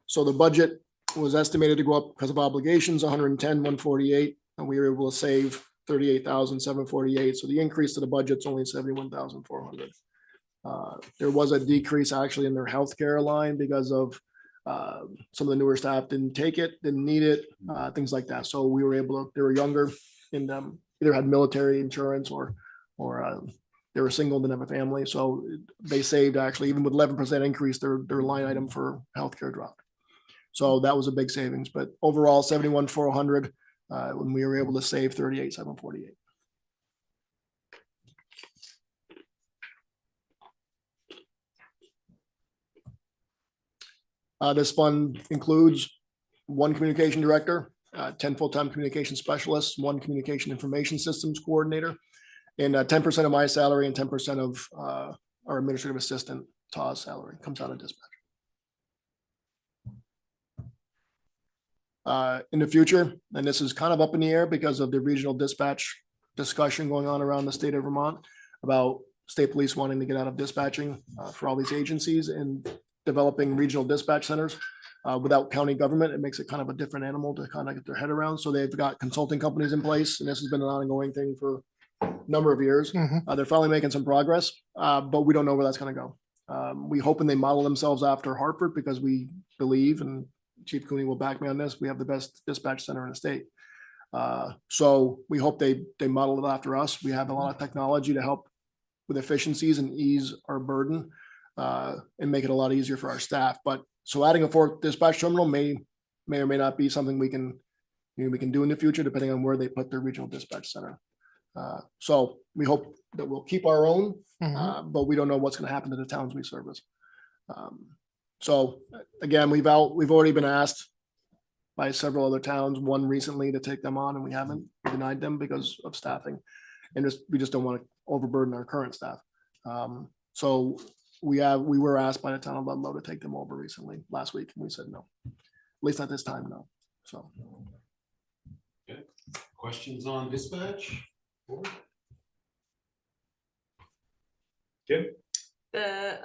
So the budget was estimated to go up because of obligations, 110,148, and we were able to save 38,748. So the increase to the budget's only 71,400. There was a decrease actually in their healthcare line because of some of the newer staff didn't take it, didn't need it, things like that. So we were able to, they were younger and either had military insurance or they were single, didn't have a family. So they saved actually, even with 11% increase, their line item for healthcare dropped. So that was a big savings, but overall 71,400 when we were able to save 38,748. This fund includes 1 communication director, 10 full-time communication specialists, 1 communication information systems coordinator, and 10% of my salary and 10% of our administrative assistant, Taw's salary comes out of dispatch. In the future, and this is kind of up in the air because of the regional dispatch discussion going on around the state of Vermont about state police wanting to get out of dispatching for all these agencies and developing regional dispatch centers without county government. It makes it kind of a different animal to kind of get their head around. So they've got consulting companies in place, and this has been an ongoing thing for a number of years. They're finally making some progress, but we don't know where that's going to go. We hoping they model themselves after Hartford because we believe, and Chief Cooney will back me on this, we have the best dispatch center in the state. So we hope they model it after us. We have a lot of technology to help with efficiencies and ease our burden and make it a lot easier for our staff. But so adding a 4th dispatch terminal may or may not be something we can do in the future, depending on where they put their regional dispatch center. So we hope that we'll keep our own, but we don't know what's going to happen to the towns we service. So again, we've already been asked by several other towns, one recently, to take them on, and we haven't. We denied them because of staffing, and we just don't want to overburden our current staff. So we were asked by the town of Ludlow to take them over recently, last week, and we said no. At least not this time, no. So. Okay. Questions on dispatch? Good. The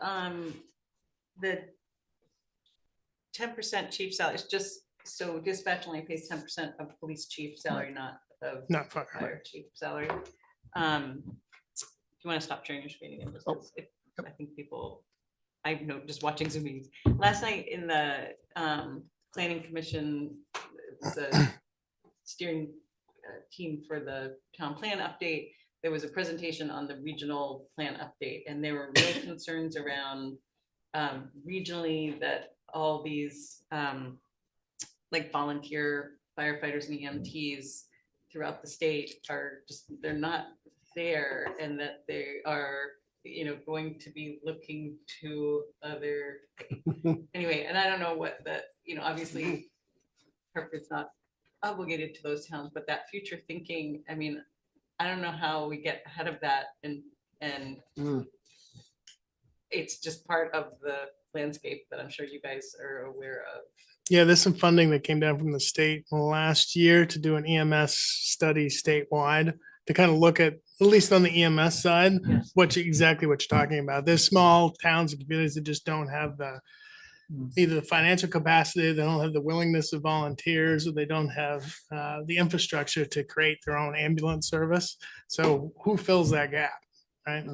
10% chief salary is just, so dispatch only pays 10% of police chief salary, not of Not fire. fire chief salary. Do you want to stop sharing your screen again? I think people, I know just watching Zoom meetings. Last night in the planning commission, the steering team for the town plan update, there was a presentation on the regional plan update, and there were real concerns around regionally that all these like volunteer firefighters and EMTs throughout the state are just, they're not there, and that they are, going to be looking to other, anyway, and I don't know what that, obviously Hartford's not obligated to those towns, but that future thinking, I mean, I don't know how we get ahead of that and Mm. it's just part of the landscape that I'm sure you guys are aware of. Yeah, there's some funding that came down from the state last year to do an EMS study statewide to kind of look at least on the EMS side, Yes. exactly what you're talking about. There's small towns and communities that just don't have either the financial capacity, they don't have the willingness of volunteers, or they don't have the infrastructure to create their own ambulance service. So who fills that gap, right?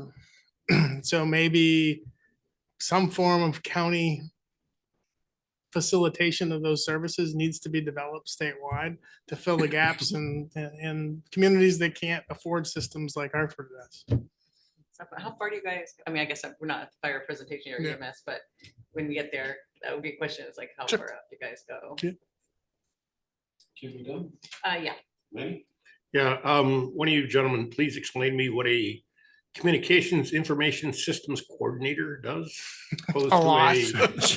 So maybe some form of county facilitation of those services needs to be developed statewide to fill the gaps in communities that can't afford systems like Hartford does. How far do you guys, I mean, I guess we're not at the fire presentation or Yeah. EMS, but when we get there, that would be a question. It's like, how Sure. far out do you guys go? Can we done? Yeah, Maybe? Yeah, one of you gentlemen, please explain to me what a communications information systems coordinator does. Opposed A to lot.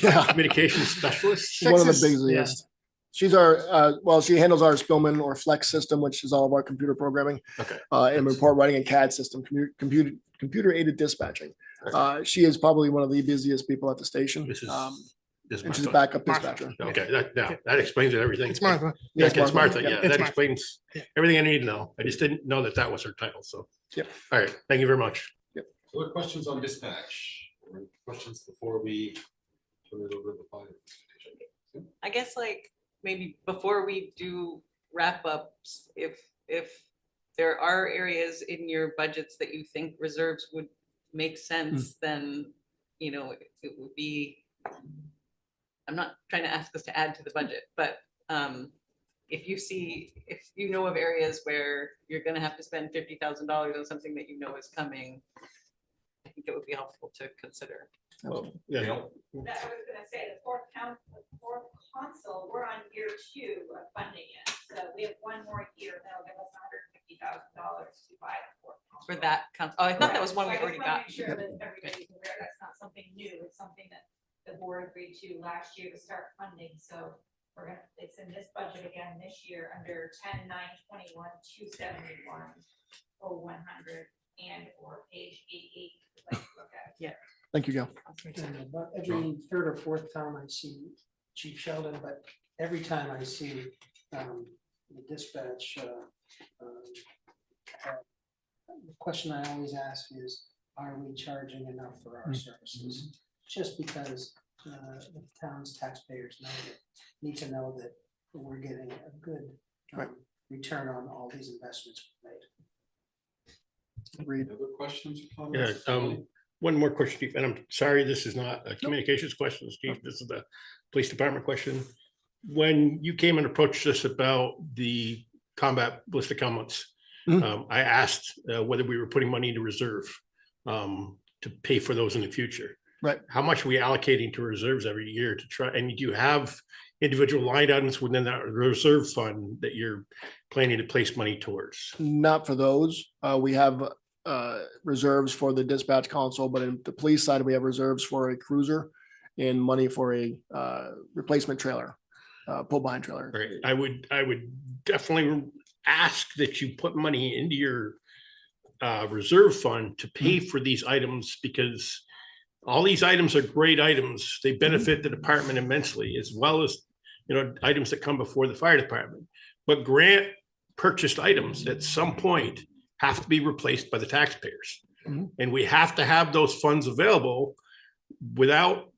Yeah, communication specialist. one of the Texas, yeah. busiest. She's our, well, she handles our Spillman or Flex system, which is all of our computer programming. Okay. And report writing and CAD system, computer aided dispatching. She is probably one of the busiest people at the station. This is- This And she's a Martha. backup Martha. dispatcher. Okay, that explains it, everything. It's Martha. Yeah, Yes, it's Martha, Yeah. yeah, It's that Martha. explains Yeah. everything I need to know. I just didn't know that was her title, so. Yep. All right, thank you very much. What questions on dispatch? Or questions before we turn it over to the fire? I guess like maybe before we do wrap ups, if there are areas in your budgets that you think reserves would make sense, then, you know, it would be, I'm not trying to ask us to add to the budget, but if you know of areas where you're gonna have to spend $50,000 on something that you know is coming, I think it would be helpful to consider. Well, yeah, That I was gonna say, the fourth console, we're on year 2 of funding it, so we have one more year, that'll give us $150,000 to buy the fourth console. For that, oh, I thought that was one we So I just already wanna got. make sure that everybody's aware, that's not something new, it's something that the board agreed to last year to start funding, so it's in this budget again this year under 10-9-21 271 0100 and or page 88. If you'd like to look at it. Thank you, Gail. And about every third or fourth time I see Chief Sheldon, but every time I see the dispatch, the question I always ask is, are we charging enough for our services? Just because the town's taxpayers need to know that we're getting a good return on all these investments we've made. Agreed. Other questions or yeah, comments? one more question, Chief, and I'm sorry, this is not a communications question, Chief, this is the police department question. When you came and approached us about the combat ballistic helmets, I asked whether we were putting money into reserve to pay for those in the future. Right. How much are we allocating to reserves every year to try, and do you have individual line items within that reserve fund that you're planning to place money towards? Not for those. We have reserves for the dispatch console, but in the police side, we have reserves for a cruiser and money for a replacement trailer, pull behind trailer. Right, I would definitely ask that you put money into your reserve fund to pay for these items, because all these items are great items. They benefit the department immensely, as well as, you know, items that come before the fire department. But grant purchased items at some point have to be replaced by the taxpayers. And we have to have those funds available without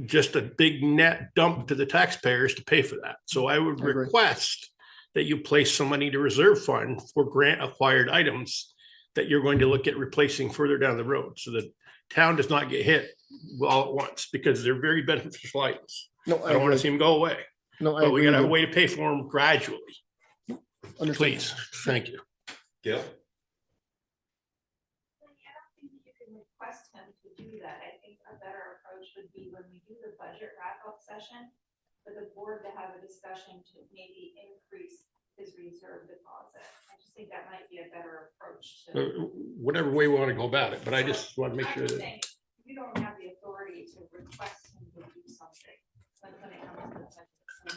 just a big net dump to the taxpayers to pay for that. So I would I agree. request that you place some money to reserve fund for grant acquired items that you're going to look at replacing further down the road, so that town does not get hit all at once, because they're very beneficial items. No, I don't want to see them go away, No, I but we agree gotta have a with way to pay for them gradually. you. Understood. Please, thank you. Gail? I don't think you can request him to do that. I think a better approach would be when we do the budget wrap-up session, for the board to have a discussion to maybe increase his reserve deposit. I just think that might be a better approach to. Whatever way we want to go about it, but I just want to make sure I'm that. saying, you don't have the authority to request him to do something. When it comes to the budget. So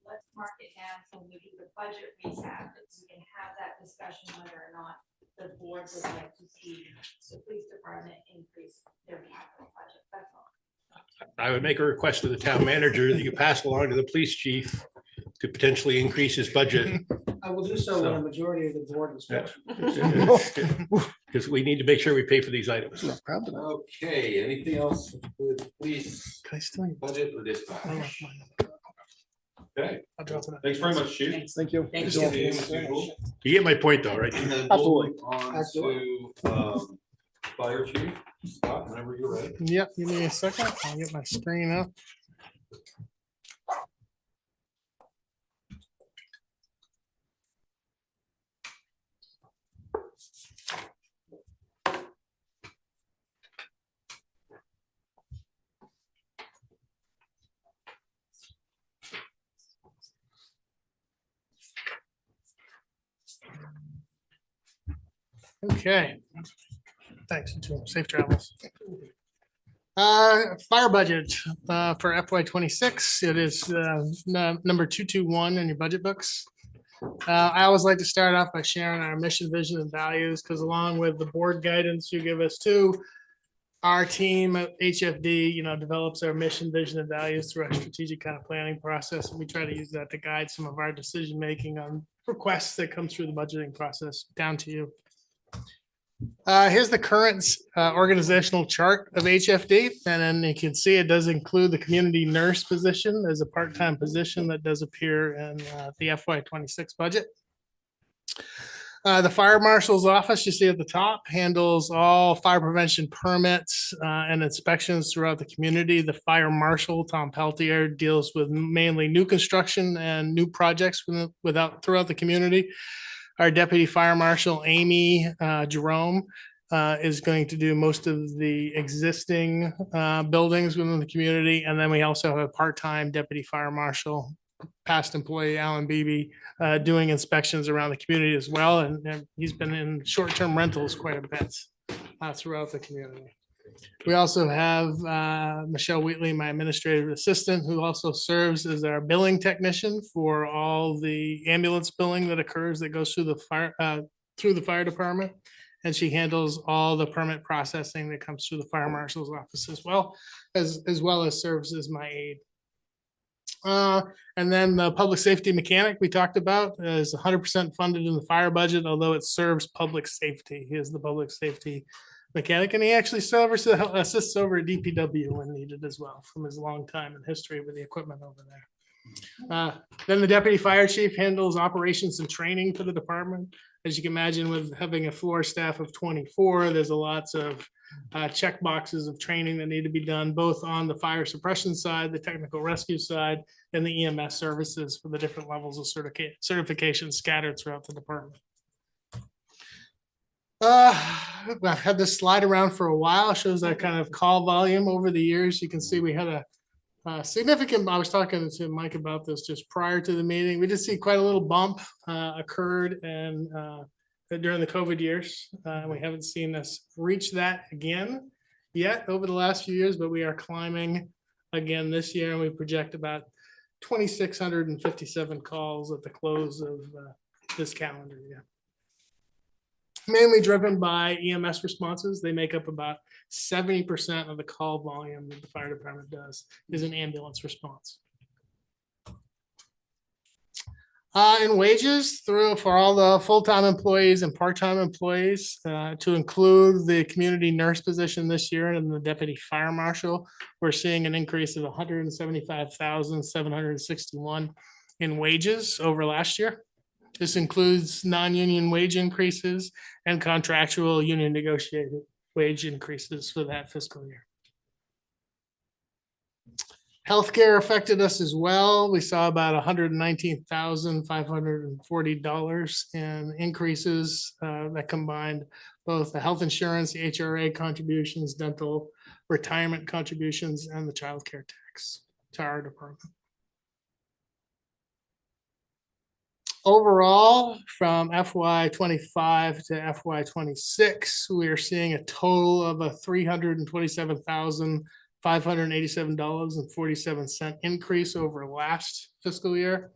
let's mark it down when we do the budget reset, that we can have that discussion whether or not the board would like to see the police department increase their capital budget, that's all. I would make a request to the town manager that you pass along to the police chief to potentially increase his budget. I will do so when a majority of the board instruction. Because we need to make sure we pay for these items. No problem. Okay, anything else with police Can I still? budget or I dispatch? left mine. Okay, I'll drop it. thanks very much, chief. Thank you. Thank Good you. to see you as usual. You get my point though, right? And then Absolutely. we'll move on Absolutely. to fire chief, Scott, whenever you're ready. Yep, give me a second. I'll get my screen up. Okay. Thanks, you too. Safe travels. Fire budget for FY '26. It is number 221 in your budget books. I always like to start off by sharing our mission, vision, and values, because along with the board guidance you give us too, our team at HFD, develops our mission, vision, and values through our strategic kind of planning process. And we try to use that to guide some of our decision making on requests that come through the budgeting process down to you. Here's the current organizational chart of HFD, and then you can see it does include the community nurse position as a part-time position that does appear in the FY '26 budget. The fire marshal's office, you see at the top, handles all fire prevention permits and inspections throughout the community. The fire marshal, Tom Peltier, deals with mainly new construction and new projects throughout the community. Our deputy fire marshal, Amy Jerome, is going to do most of the existing buildings within the community. And then we also have a part-time deputy fire marshal, past employee Alan Beebe, doing inspections around the community as well. And he's been in short-term rentals quite a bit throughout the community. We also have Michelle Wheatley, my administrative assistant, who also serves as our billing technician for all the ambulance billing that occurs that goes through the fire department. And she handles all the permit processing that comes through the fire marshal's office as well as serves as my aide. And then the public safety mechanic we talked about is 100% funded in the fire budget, although it serves public safety. He is the public safety mechanic, and he actually assists over at DPW when needed as well, from his long time and history with the equipment over there. Then the deputy fire chief handles operations and training for the department. As you can imagine, with having a floor staff of 24, there's a lots of check boxes of training that need to be done, both on the fire suppression side, the technical rescue side, and the EMS services for the different levels of certification scattered throughout the department. I've had this slide around for a while. It shows that kind of call volume over the years. You can see we had a significant, I was talking to Mike about this just prior to the meeting. We did see quite a little bump occurred and during the COVID years. We haven't seen us reach that again yet over the last few years, but we are climbing again this year, and we project about 2,657 calls at the close of this calendar year. Mainly driven by EMS responses. They make up about 70% of the call volume that the fire department does is an ambulance response. In wages for all the full-time employees and part-time employees, to include the community nurse position this year and the deputy fire marshal, we're seeing an increase of 175,761 in wages over last year. This includes non-union wage increases and contractual union negotiated wage increases for that fiscal year. Healthcare affected us as well. We saw about $119,540 in increases that combined both the health insurance, the HRA contributions, dental retirement contributions, and the child care tax to our department. Overall, from FY '25 to FY '26, we are seeing a total of a $327,587.47 increase over last fiscal year.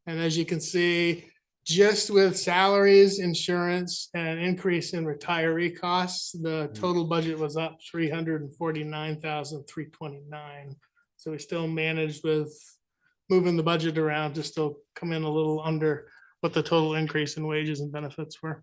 And as you can see, just with salaries, insurance, and an increase in retiree costs, the total budget was up $349,329. So we still managed with moving the budget around to still come in a little under what the total increase in wages and benefits were.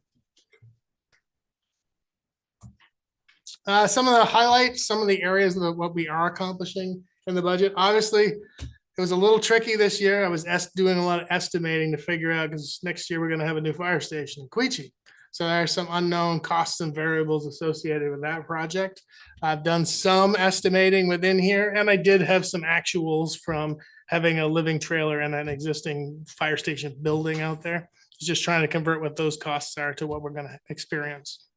Some of the highlights, some of the areas of what we are accomplishing in the budget. Obviously, it was a little tricky this year. I was doing a lot of estimating to figure out, because next year we're going to have a new fire station in Queechee. So there are some unknown costs and variables associated with that project. I've done some estimating within here, and I did have some actuals from having a living trailer and an existing fire station building out there. Just trying to convert what those costs are to what we're going to experience.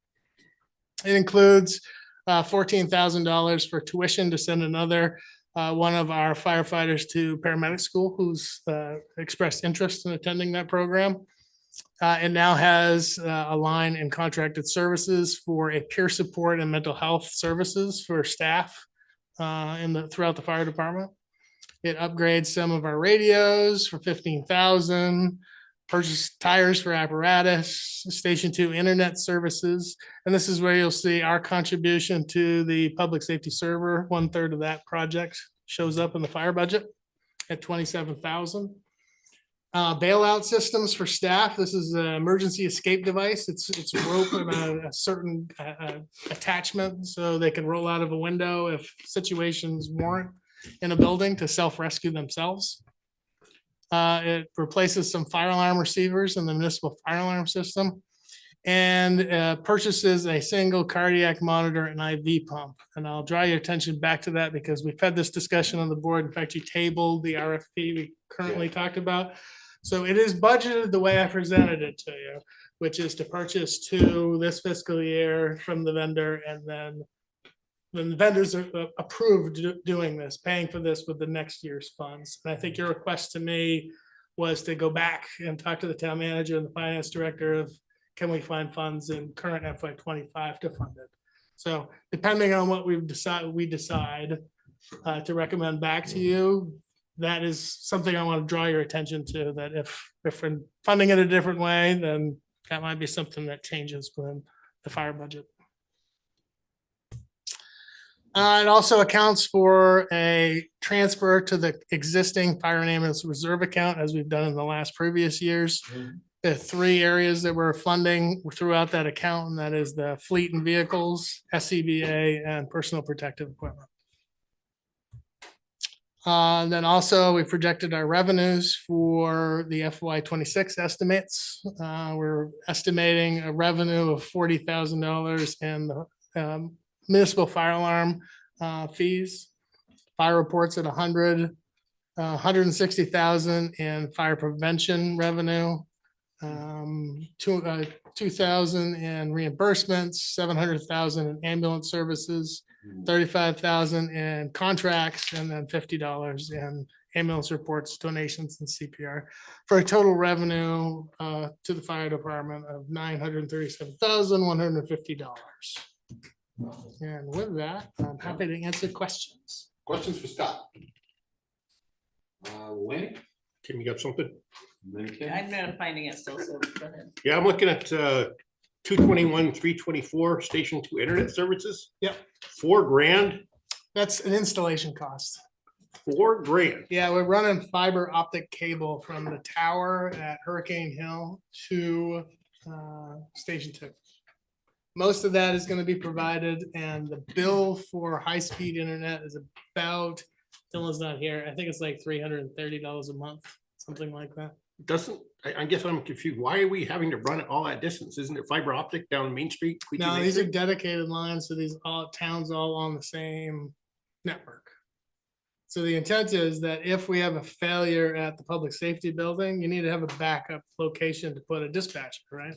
It includes $14,000 for tuition to send another one of our firefighters to paramedic school who's expressed interest in attending that program. It now has a line in contracted services for a peer support and mental health services for staff throughout the fire department. It upgrades some of our radios for $15,000. Purchase tires for apparatus, Station 2 internet services. And this is where you'll see our contribution to the public safety server. 1/3 of that project shows up in the fire budget at $27,000. Bailout systems for staff. This is an emergency escape device. It's rope and a certain attachment so they can roll out of a window if situations warrant in a building to self-rescue themselves. It replaces some fire alarm receivers in the municipal fire alarm system, and purchases a single cardiac monitor and IV pump. And I'll draw your attention back to that because we've had this discussion on the board. In fact, you tabled the RFP we currently talked about. So it is budgeted the way I presented it to you, which is to purchase 2 this fiscal year from the vendor, and then when the vendors are approved doing this, paying for this with the next year's funds. And I think your request to me was to go back and talk to the town manager and the finance director of, can we find funds in current FY25 to fund it? So depending on what we decide to recommend back to you, that is something I want to draw your attention to, that if we're funding it a different way, then that might be something that changes within the fire budget. It also accounts for a transfer to the existing fire and ambulance reserve account, as we've done in the last previous years. The 3 areas that we're funding throughout that account, and that is the fleet and vehicles, SCBA, and personal protective equipment. Then also we projected our revenues for the FY26 estimates. We're estimating a revenue of $40,000 in the municipal fire alarm fees, fire reports at 100, 160,000 in fire prevention revenue, 2,000 in reimbursements, 700,000 in ambulance services, 35,000 in contracts, and then $50 in ambulance reports, donations, and CPR, for a total revenue to the fire department of $937,150. And with that, I'm happy to answer questions. Questions for Scott? Wayne? Kim, you got something? I'm not finding it still, so go ahead. Yeah, I'm looking at 221, 324, Station 2 internet services. Yep. $4,000. That's an installation cost. $4,000. Yeah, we're running fiber optic cable from the tower at Hurricane Hill to Station 2. Most of that is going to be provided, and the bill for high-speed internet is about, Dylan's not here, I think it's like $330 a month, something like that. I guess I'm confused. Why are we having to run it all that distance? Isn't it fiber optic down Main Street? No, these are dedicated lines, so these towns all on the same network. So the intent is that if we have a failure at the public safety building, you need to have a backup location to put a dispatcher, right?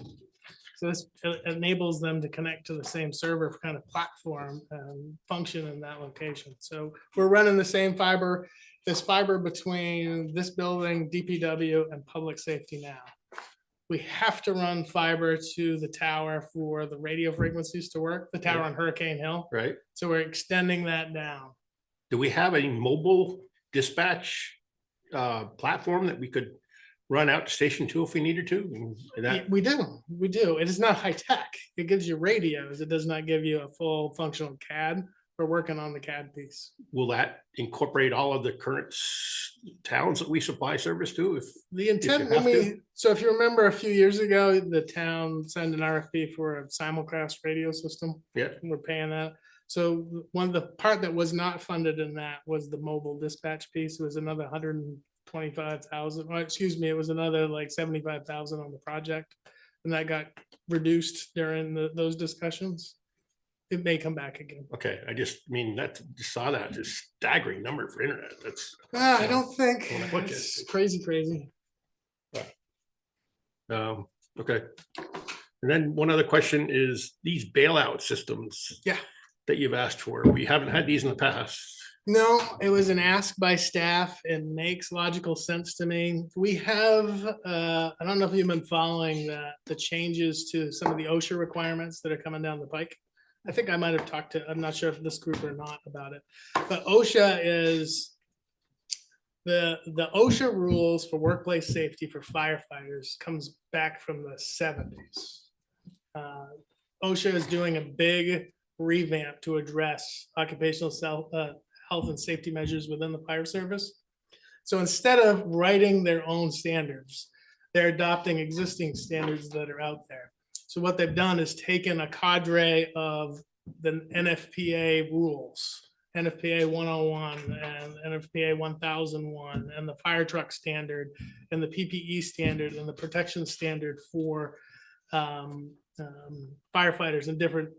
So this enables them to connect to the same server kind of platform and function in that location. So we're running the same fiber, this fiber between this building, DPW, and public safety now. We have to run fiber to the tower for the radio frequencies to work, the tower on Hurricane Hill. Right. So we're extending that down. Do we have a mobile dispatch platform that we could run out to station two if we needed to? And that, We do. It is not high tech. It gives you radios. It does not give you a full functional CAD. We're working on the CAD piece. will that incorporate all of the current towns that we supply service to? If The intent, have to. so if you remember a few years ago, the town sent an RFP for a simulcast radio system. Yeah. And we're paying that. So one of the part that was not funded in that was the mobile dispatch piece. It was another 125,000, excuse me, it was another like 75,000 on the project. And that got reduced during those discussions. It may come back again. Okay, I just mean that just saw that just staggering number for internet. That's I don't think When I look at it's it. crazy. okay. And then one other question is these bailout systems. Yeah. That you've asked for. We haven't had these in the past. No, it was an ask by staff. It makes logical sense to me. We have, I don't know if you've been following the changes to some of the OSHA requirements that are coming down the pike. I think I might have talked to, I'm not sure if this group or not about it, but OSHA is the OSHA rules for workplace safety for firefighters comes back from the 70s. OSHA is doing a big revamp to address occupational health and safety measures within the fire service. So instead of writing their own standards, they're adopting existing standards that are out there. So what they've done is taken a cadre of the NFPA rules, NFPA 101 and NFPA 1001 and the fire truck standard and the PPE standard and the protection standard for firefighters and different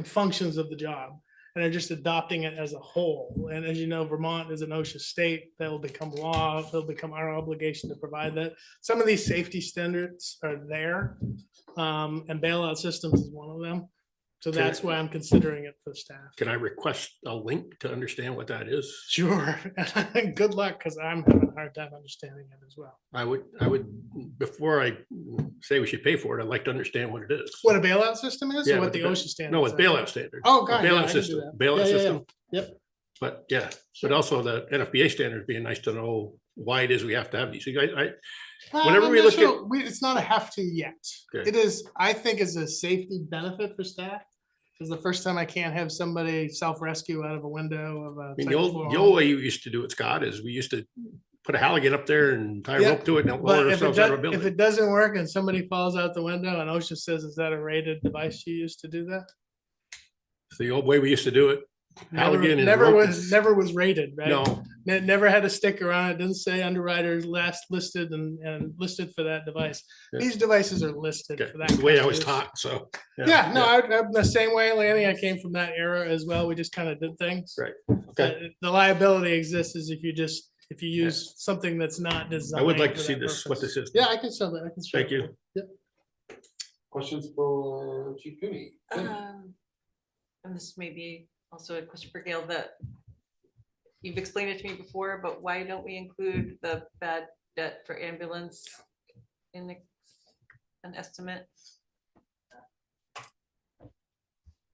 functions of the job, and are just adopting it as a whole. And as you know, Vermont is an OSHA state. That will become law. It'll become our obligation to provide that. Some of these safety standards are there, and bailout systems is one of them. So that's why I'm considering it for staff. Can I request a link to understand what that is? Sure. Good luck, because I'm having a hard time understanding it as well. I would, before I say we should pay for it, I'd like to understand what it is. What a bailout system is, Yeah, or what what the the- OSHA standard? No, it's bailout standard. Oh, God, yeah, I Bailout can do system, that. bailout Yeah, yeah, yeah. system. Yep. But yeah, but also the NFPA standards being nice to know why it is we have to have these. You guys, Whenever I'm we not look sure- it's not a have to yet. Okay. It is, I think it's a safety benefit for staff. Because the first time I can't have somebody self-rescue out of a window of a. I mean, second the floor old home. way you used to do it, Scott, is we used to put a Halligan up there and tie a Yeah, rope to it and But lower if it, ourselves out of a does, if building. it doesn't work and somebody falls out the window and OSHA says, is that a rated device you used to do that? It's the old way we used to do it. Halligan and Never rope was rated, right? No, Never had a sticker on it, didn't say underwriters last listed and listed for that device. Yeah. These devices are listed okay, for that. it's the way I kind of was use. taught, so. Yeah, no, I'm the same way, Lanny. I came from that era as well. We just kind of did things. Right, okay. The liability exists is if you use something that's not designed. I would like to for see that this, what purpose. this is. Yeah, I can show that. I can show. Thank it. you. Questions for Chief Cooney? And this may be also a question for Gail, that you've explained it to me before, but why don't we include the bad debt for ambulance in an estimate?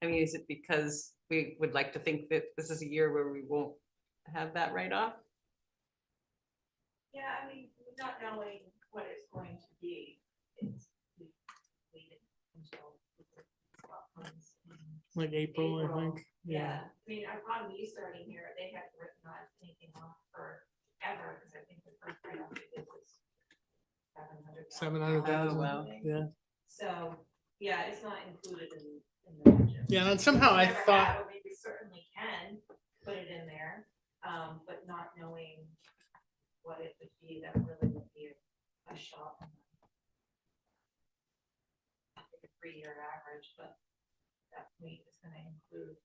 I mean, is it because we would like to think that this is a year where we won't have that write-off? Yeah, I mean, not knowing what it's going to be, it's we waited until. Like April, I think. Yeah, I mean, upon me starting here, they hadn't written on anything off forever, because I think the first write-off we did was 700,000. Oh, wow. Yeah. So, yeah, it's not included in the budget. Yeah, and somehow I Never thought. have, but we certainly can put it in there, but not knowing what it would be, that really would be a shot. I think a 3-year average, but that week is gonna include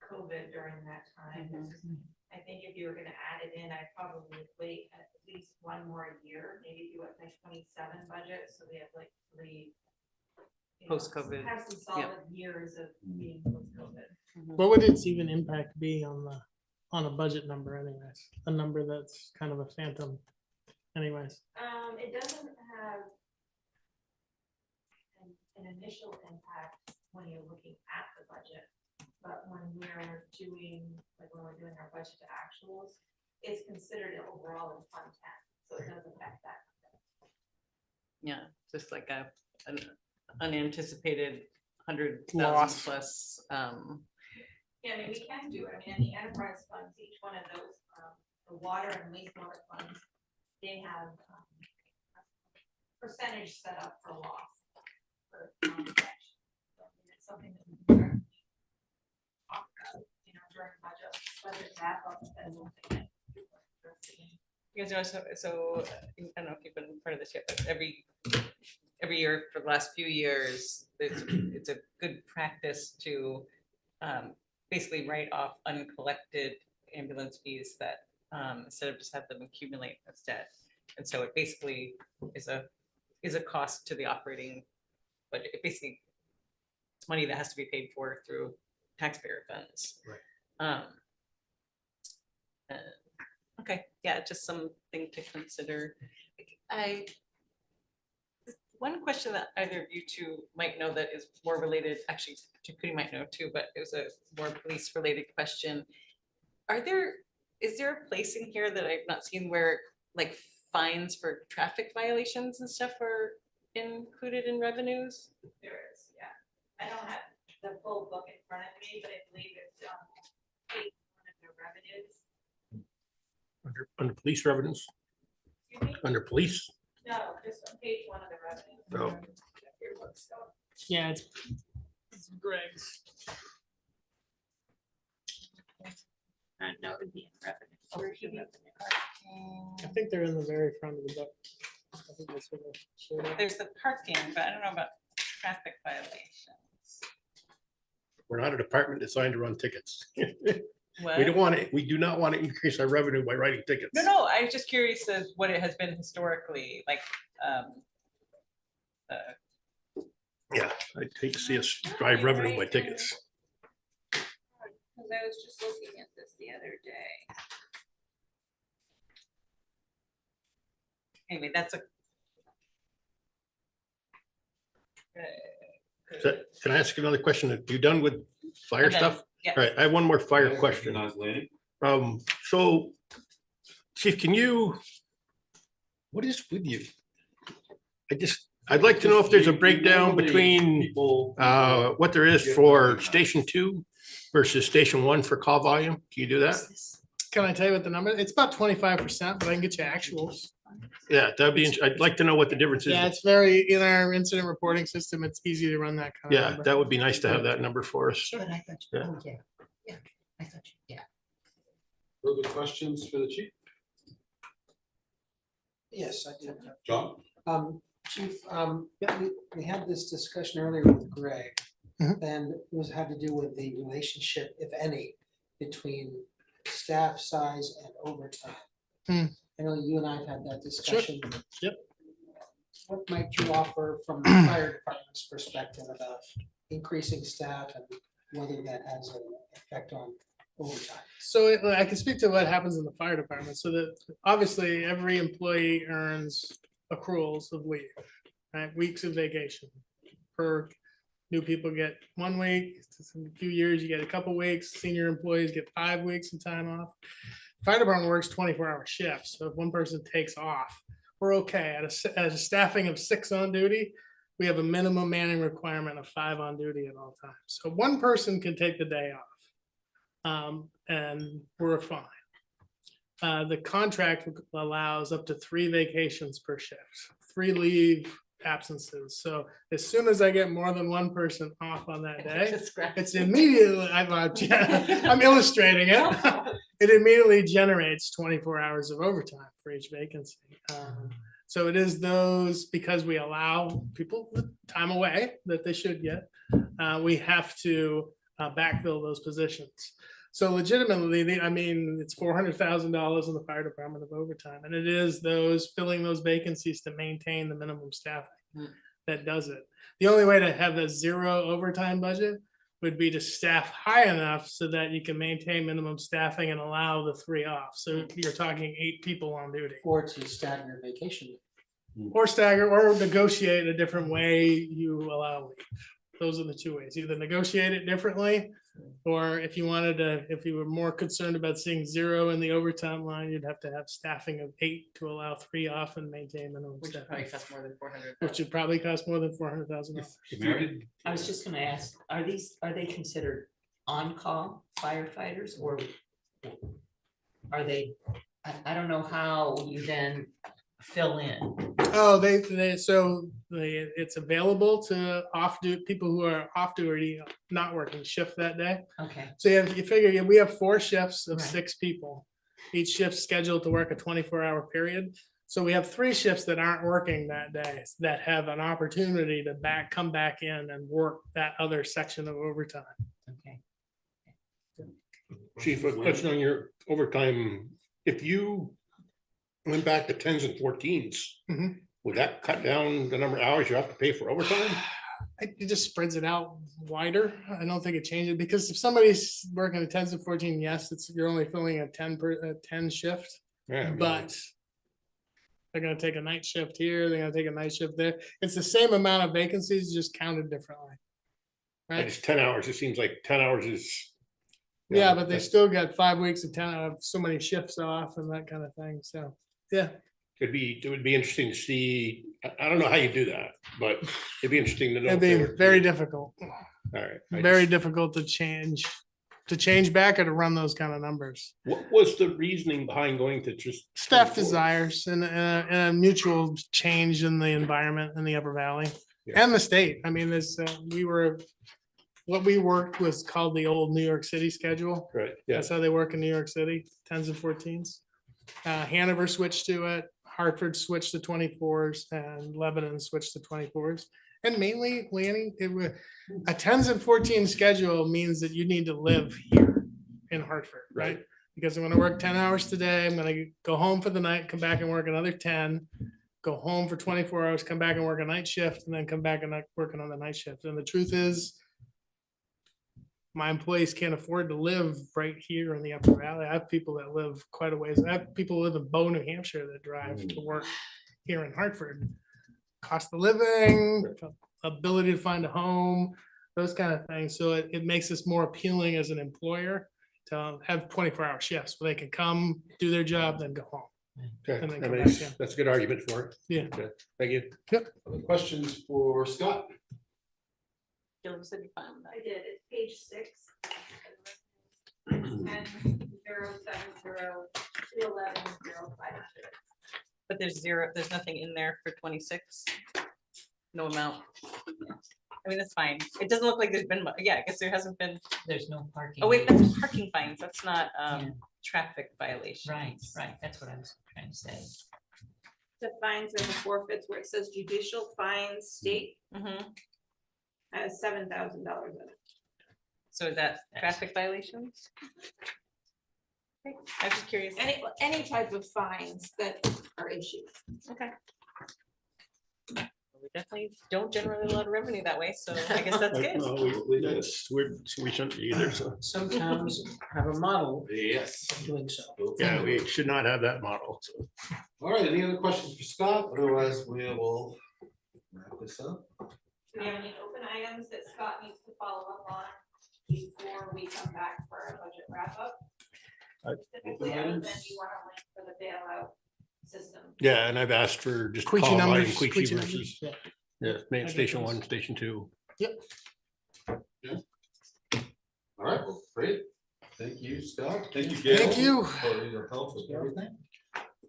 COVID during that time. It's just- I think if you were gonna add it in, I'd probably wait at least one more year, maybe do it like 27 budget, so we have like 3. you know, Post-COVID. Have some solid years of being post-COVID. What would its even impact be on a budget number anyways? A number that's kind of a phantom anyways. It doesn't have an initial impact when you're looking at the budget, but when we're doing our budget to actuals, it's considered overall in Fund 10. So so it does affect that. Yeah, just like an unanticipated 100,000 Loss. plus, Yeah, I mean, we can do it. I mean, in the enterprise funds, each one of those, the water and wastewater funds, they have percentage set up for loss. For non-cash. So, I mean, it's something that we can talk about, during budget wrap up and something that people are interested in. you guys know, so I don't know if you've been part of this yet, but every year for the last few years, it's a good practice to basically write off uncollected ambulance fees that instead of just have them accumulate as debt. And so it basically is a cost to the operating budget. It basically, it's money that has to be paid for through taxpayer funds. Right. Okay, yeah, just something to consider. One question that either of you two might know that is more related, actually, Judy might know too, but it was a more police related question. Is there a place in here that I've not seen where like fines for traffic violations and stuff are included in revenues? There is, yeah. I don't have the full book in front of me, but I believe it's page one of the revenues. Under police revenues, Excuse me? under police. No, just on page one of the revenues. Oh. Your book's still. Yeah, it's Greg's. No, it would be in revenue. Where's your revenue? I think they're in the very front of the book. I think that's what they showed up. There's the parking, but I don't know about traffic violations. We're not a department designed to run tickets. What? We do not want to increase our revenue by writing tickets. No, I was just curious as what it has been historically, like, Yeah, I'd hate to see us drive revenue by tickets. Because I was just looking at this the other day. anyway, that's a. Can I ask another question? Are you done with fire Okay, stuff? yeah. All right, I have one more fire Yeah, question. recognized landing. So, Chief, what is with you? I'd like to know if there's a breakdown between People. what there is for Station 2 versus Station 1 for call volume. Can you do that? Can I tell you what the number? It's about 25%, but I can get you actuals. Yeah, I'd like to know what the difference is. Yeah, it's very, in our incident reporting system, it's easy to run that kind of Yeah, number. that would be nice to have that number for us. But I thought, Yeah. oh, yeah, I thought, yeah. Further questions for the chief? Yes, I do. John? Chief, we had this discussion earlier with Greg. Mhm. And it had to do with the relationship, if any, between staff size and overtime. Hmm. I know you and I have had that discussion. Yep. What might you offer from the fire department's perspective about increasing staff and whether that has an effect on overtime? So I can speak to what happens in the fire department. So that obviously every employee earns accruals of leave, right? Weeks of vacation. Per new people get 1 week, in a few years you get a couple weeks, senior employees get 5 weeks of time off. Fire department works 24-hour shifts. So if one person takes off, we're okay. At a staffing of 6 on duty, we have a minimum manning requirement of 5 on duty at all times. So one person can take the day off. And we're fine. The contract allows up to 3 vacations per shift, 3 leave absences. So as soon as I get more than one person off on that day, it's immediately, I'm illustrating it. It immediately generates 24 hours of overtime for each vacancy. So it is those, because we allow people the time away that they should get, we have to backfill those positions. So legitimately, it's $400,000 in the fire department of overtime, and it is those filling those vacancies to maintain the minimum staffing that does it. The only way to have a 0 overtime budget would be to staff high enough so that you can maintain minimum staffing and allow the 3 off. So you're talking 8 people on duty. Or to stagger vacation. Or stagger, or negotiate a different way you allow leave. Those are the 2 ways. Either negotiate it differently Or if you wanted to, if you were more concerned about seeing 0 in the overtime line, you'd have to have staffing of 8 to allow 3 off and maintain minimum Which would staff. probably cost more than 400. Which would probably cost more than $400,000. Mary? I was just gonna ask, are they considered on-call firefighters or are they, I don't know how you then fill in. Oh, it's available to people who are off duty, not working shift that day. Okay, So you figure we have 4 shifts of Right. 6 people. Each shift scheduled to work a 24-hour period. So we have 3 shifts that aren't working that day that have an opportunity to come back in and work that other section of overtime. okay. Chief, a question on your overtime. If you went back to 10s and 14s, Mhm. would that cut down the number of hours you have to pay for overtime? It just spreads it out wider. I don't think it changes because if somebody's working a 10s and 14, yes, you're only filling a 10 shift, Yeah, but they're gonna take a night shift here, they're gonna take a night shift there. It's the same amount of vacancies, just counted differently. Right? it's 10 hours. It seems like 10 hours is. Yeah, but they still got 5 weeks of 10 of so many shifts off and that kind of thing. So, yeah. It would be interesting to see. I don't know how you do that, but it'd be interesting to know. It'd if they be were- very difficult, All right. I very just- difficult to change back or to run those kind of numbers. What was the reasoning behind going to just? Staff 24? desires and a mutual change in the environment in the Upper Valley Yeah. and the state. I mean, what we worked was called the old New York City schedule. Right, yeah. That's how they work in New York City, 10s and 14s. Hanover switched to it, Hartford switched to 24s, and Lebanon switched to 24s. And mainly, Lanny, a 10s and 14 schedule means that you need to live here in Hartford, right? Because I'm gonna work 10 hours today, I'm gonna go home for the night, come back and work another 10, go home for 24 hours, come back and work a night shift, and then come back and work another night shift. And the truth is, my employees can't afford to live right here in the Upper Valley. I have people that live quite a ways. I have people who live in Bow, New Hampshire that drive to work here in Hartford. Cost of living, ability to find a home, those kind of things. So it makes us more appealing as an employer to have 24-hour shifts where they can come, do their job, then go home. Okay, And then that come makes- back in. that's a good argument for it. Yeah. Okay, thank you. Other questions for Scott? Gil, you said you found that. I did, it's page 6. 10,070,211,500. But there's nothing in there for 26. No amount. I mean, that's fine. It doesn't look like there's been, yeah, I guess there hasn't been. There's no parking. Oh, wait, that's parking fines. That's not traffic violations. Right, that's what I was trying to say. The fines and the forfeits where it says judicial fines state Mhm. has $7,000 in it. So that's traffic violations? Okay, I was just curious. Any type of fines that are issued. Okay. We definitely don't generate a lot of revenue that way, so I guess that's good. We shouldn't either, so. Some towns have a model Yes. of doing so. Yeah, we should not have that model, so. All right, any other questions for Scott? Otherwise, we will wrap this up. Do we have any open items that Scott needs to follow up on before we come back for our budget wrap up? Specifically, other than you want a link for the bailout system. Yeah, and I've asked for just Queechy call line, numbers, Queechy Queechy versus, numbers, yeah, main I get station those. 1, station 2. All right, well, great. Thank you, Scott. Thank you, Gail. Thank you. For your help with everything.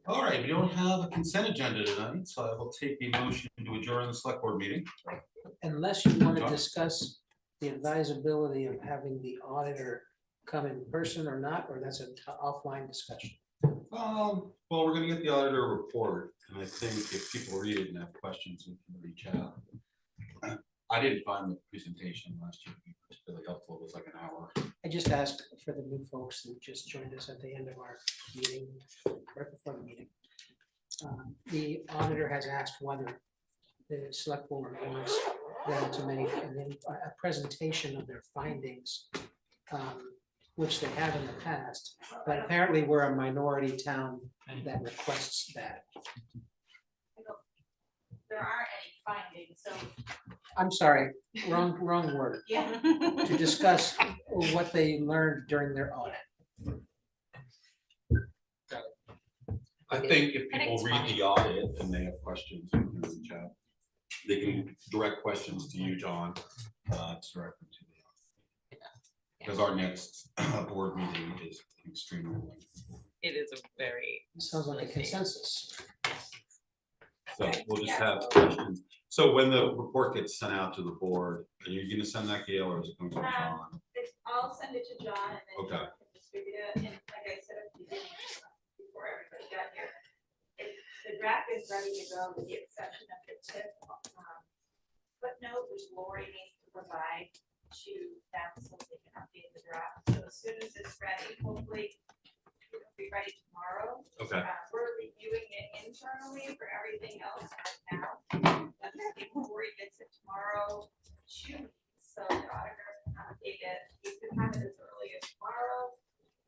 All right, we don't have a consent agenda tonight, so I will take the motion to adjourn the select board meeting. Unless you want to John? discuss the advisability of having the auditor come in person or not, or that's an offline discussion. Well, we're gonna get the auditor report, and I think if people read it and have questions, we can reach out. I didn't find the presentation last year particularly helpful. It was like an hour. I just asked for the new folks who just joined us at the end of our meeting, right before the meeting. The auditor has asked whether the select board wants them to make a presentation of their findings, which they have in the past, but apparently we're a minority town that requests that. There aren't any findings, so, I'm sorry, wrong word. yeah. To discuss what they learned during their audit. I think if I think people it's read fine. the audit and they have questions, we can reach out. They can direct questions to you, John, to direct them to me. Because our next board meeting is extremely late. It is a very. Sounds like a consensus. So we'll just have questions. So when the report gets sent out to the board, are you gonna send that, Gail, or is it going to John? I'll send it to John and then Okay. John can distribute it, and like I said, before everybody got here. The draft is ready to go with the exception of the tip footnote, which Lori needs to provide to them so they can update the draft. So as soon as it's ready, hopefully it'll be ready tomorrow. Okay. We're reviewing it internally for everything else right now. But I think Lori gets it tomorrow, 2 weeks, so the auditor can update it. You can have it as early as tomorrow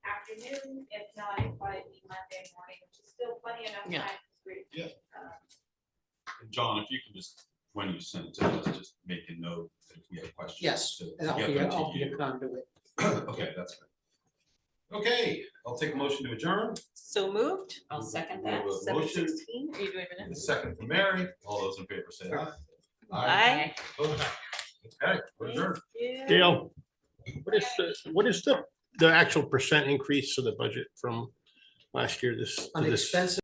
afternoon, if not, it'll probably be Monday morning, which is still plenty enough Yeah. time. to read. Yeah. And John, if you can just, when you send it to us, just make a note that if we have questions. Yes, to and I'll get be, them to I'll be a you. conduit. Okay, that's good. Okay, I'll take a motion to adjourn. So moved. I'll second We have that. a motion 7:16. Are you doing and a minutes? second from Mary. All those in favor say aye. Aye. Opposed? Okay, we're adjourned. Yeah. Gail, what is the actual percent increase to the budget from last year, this? On to this? expenses.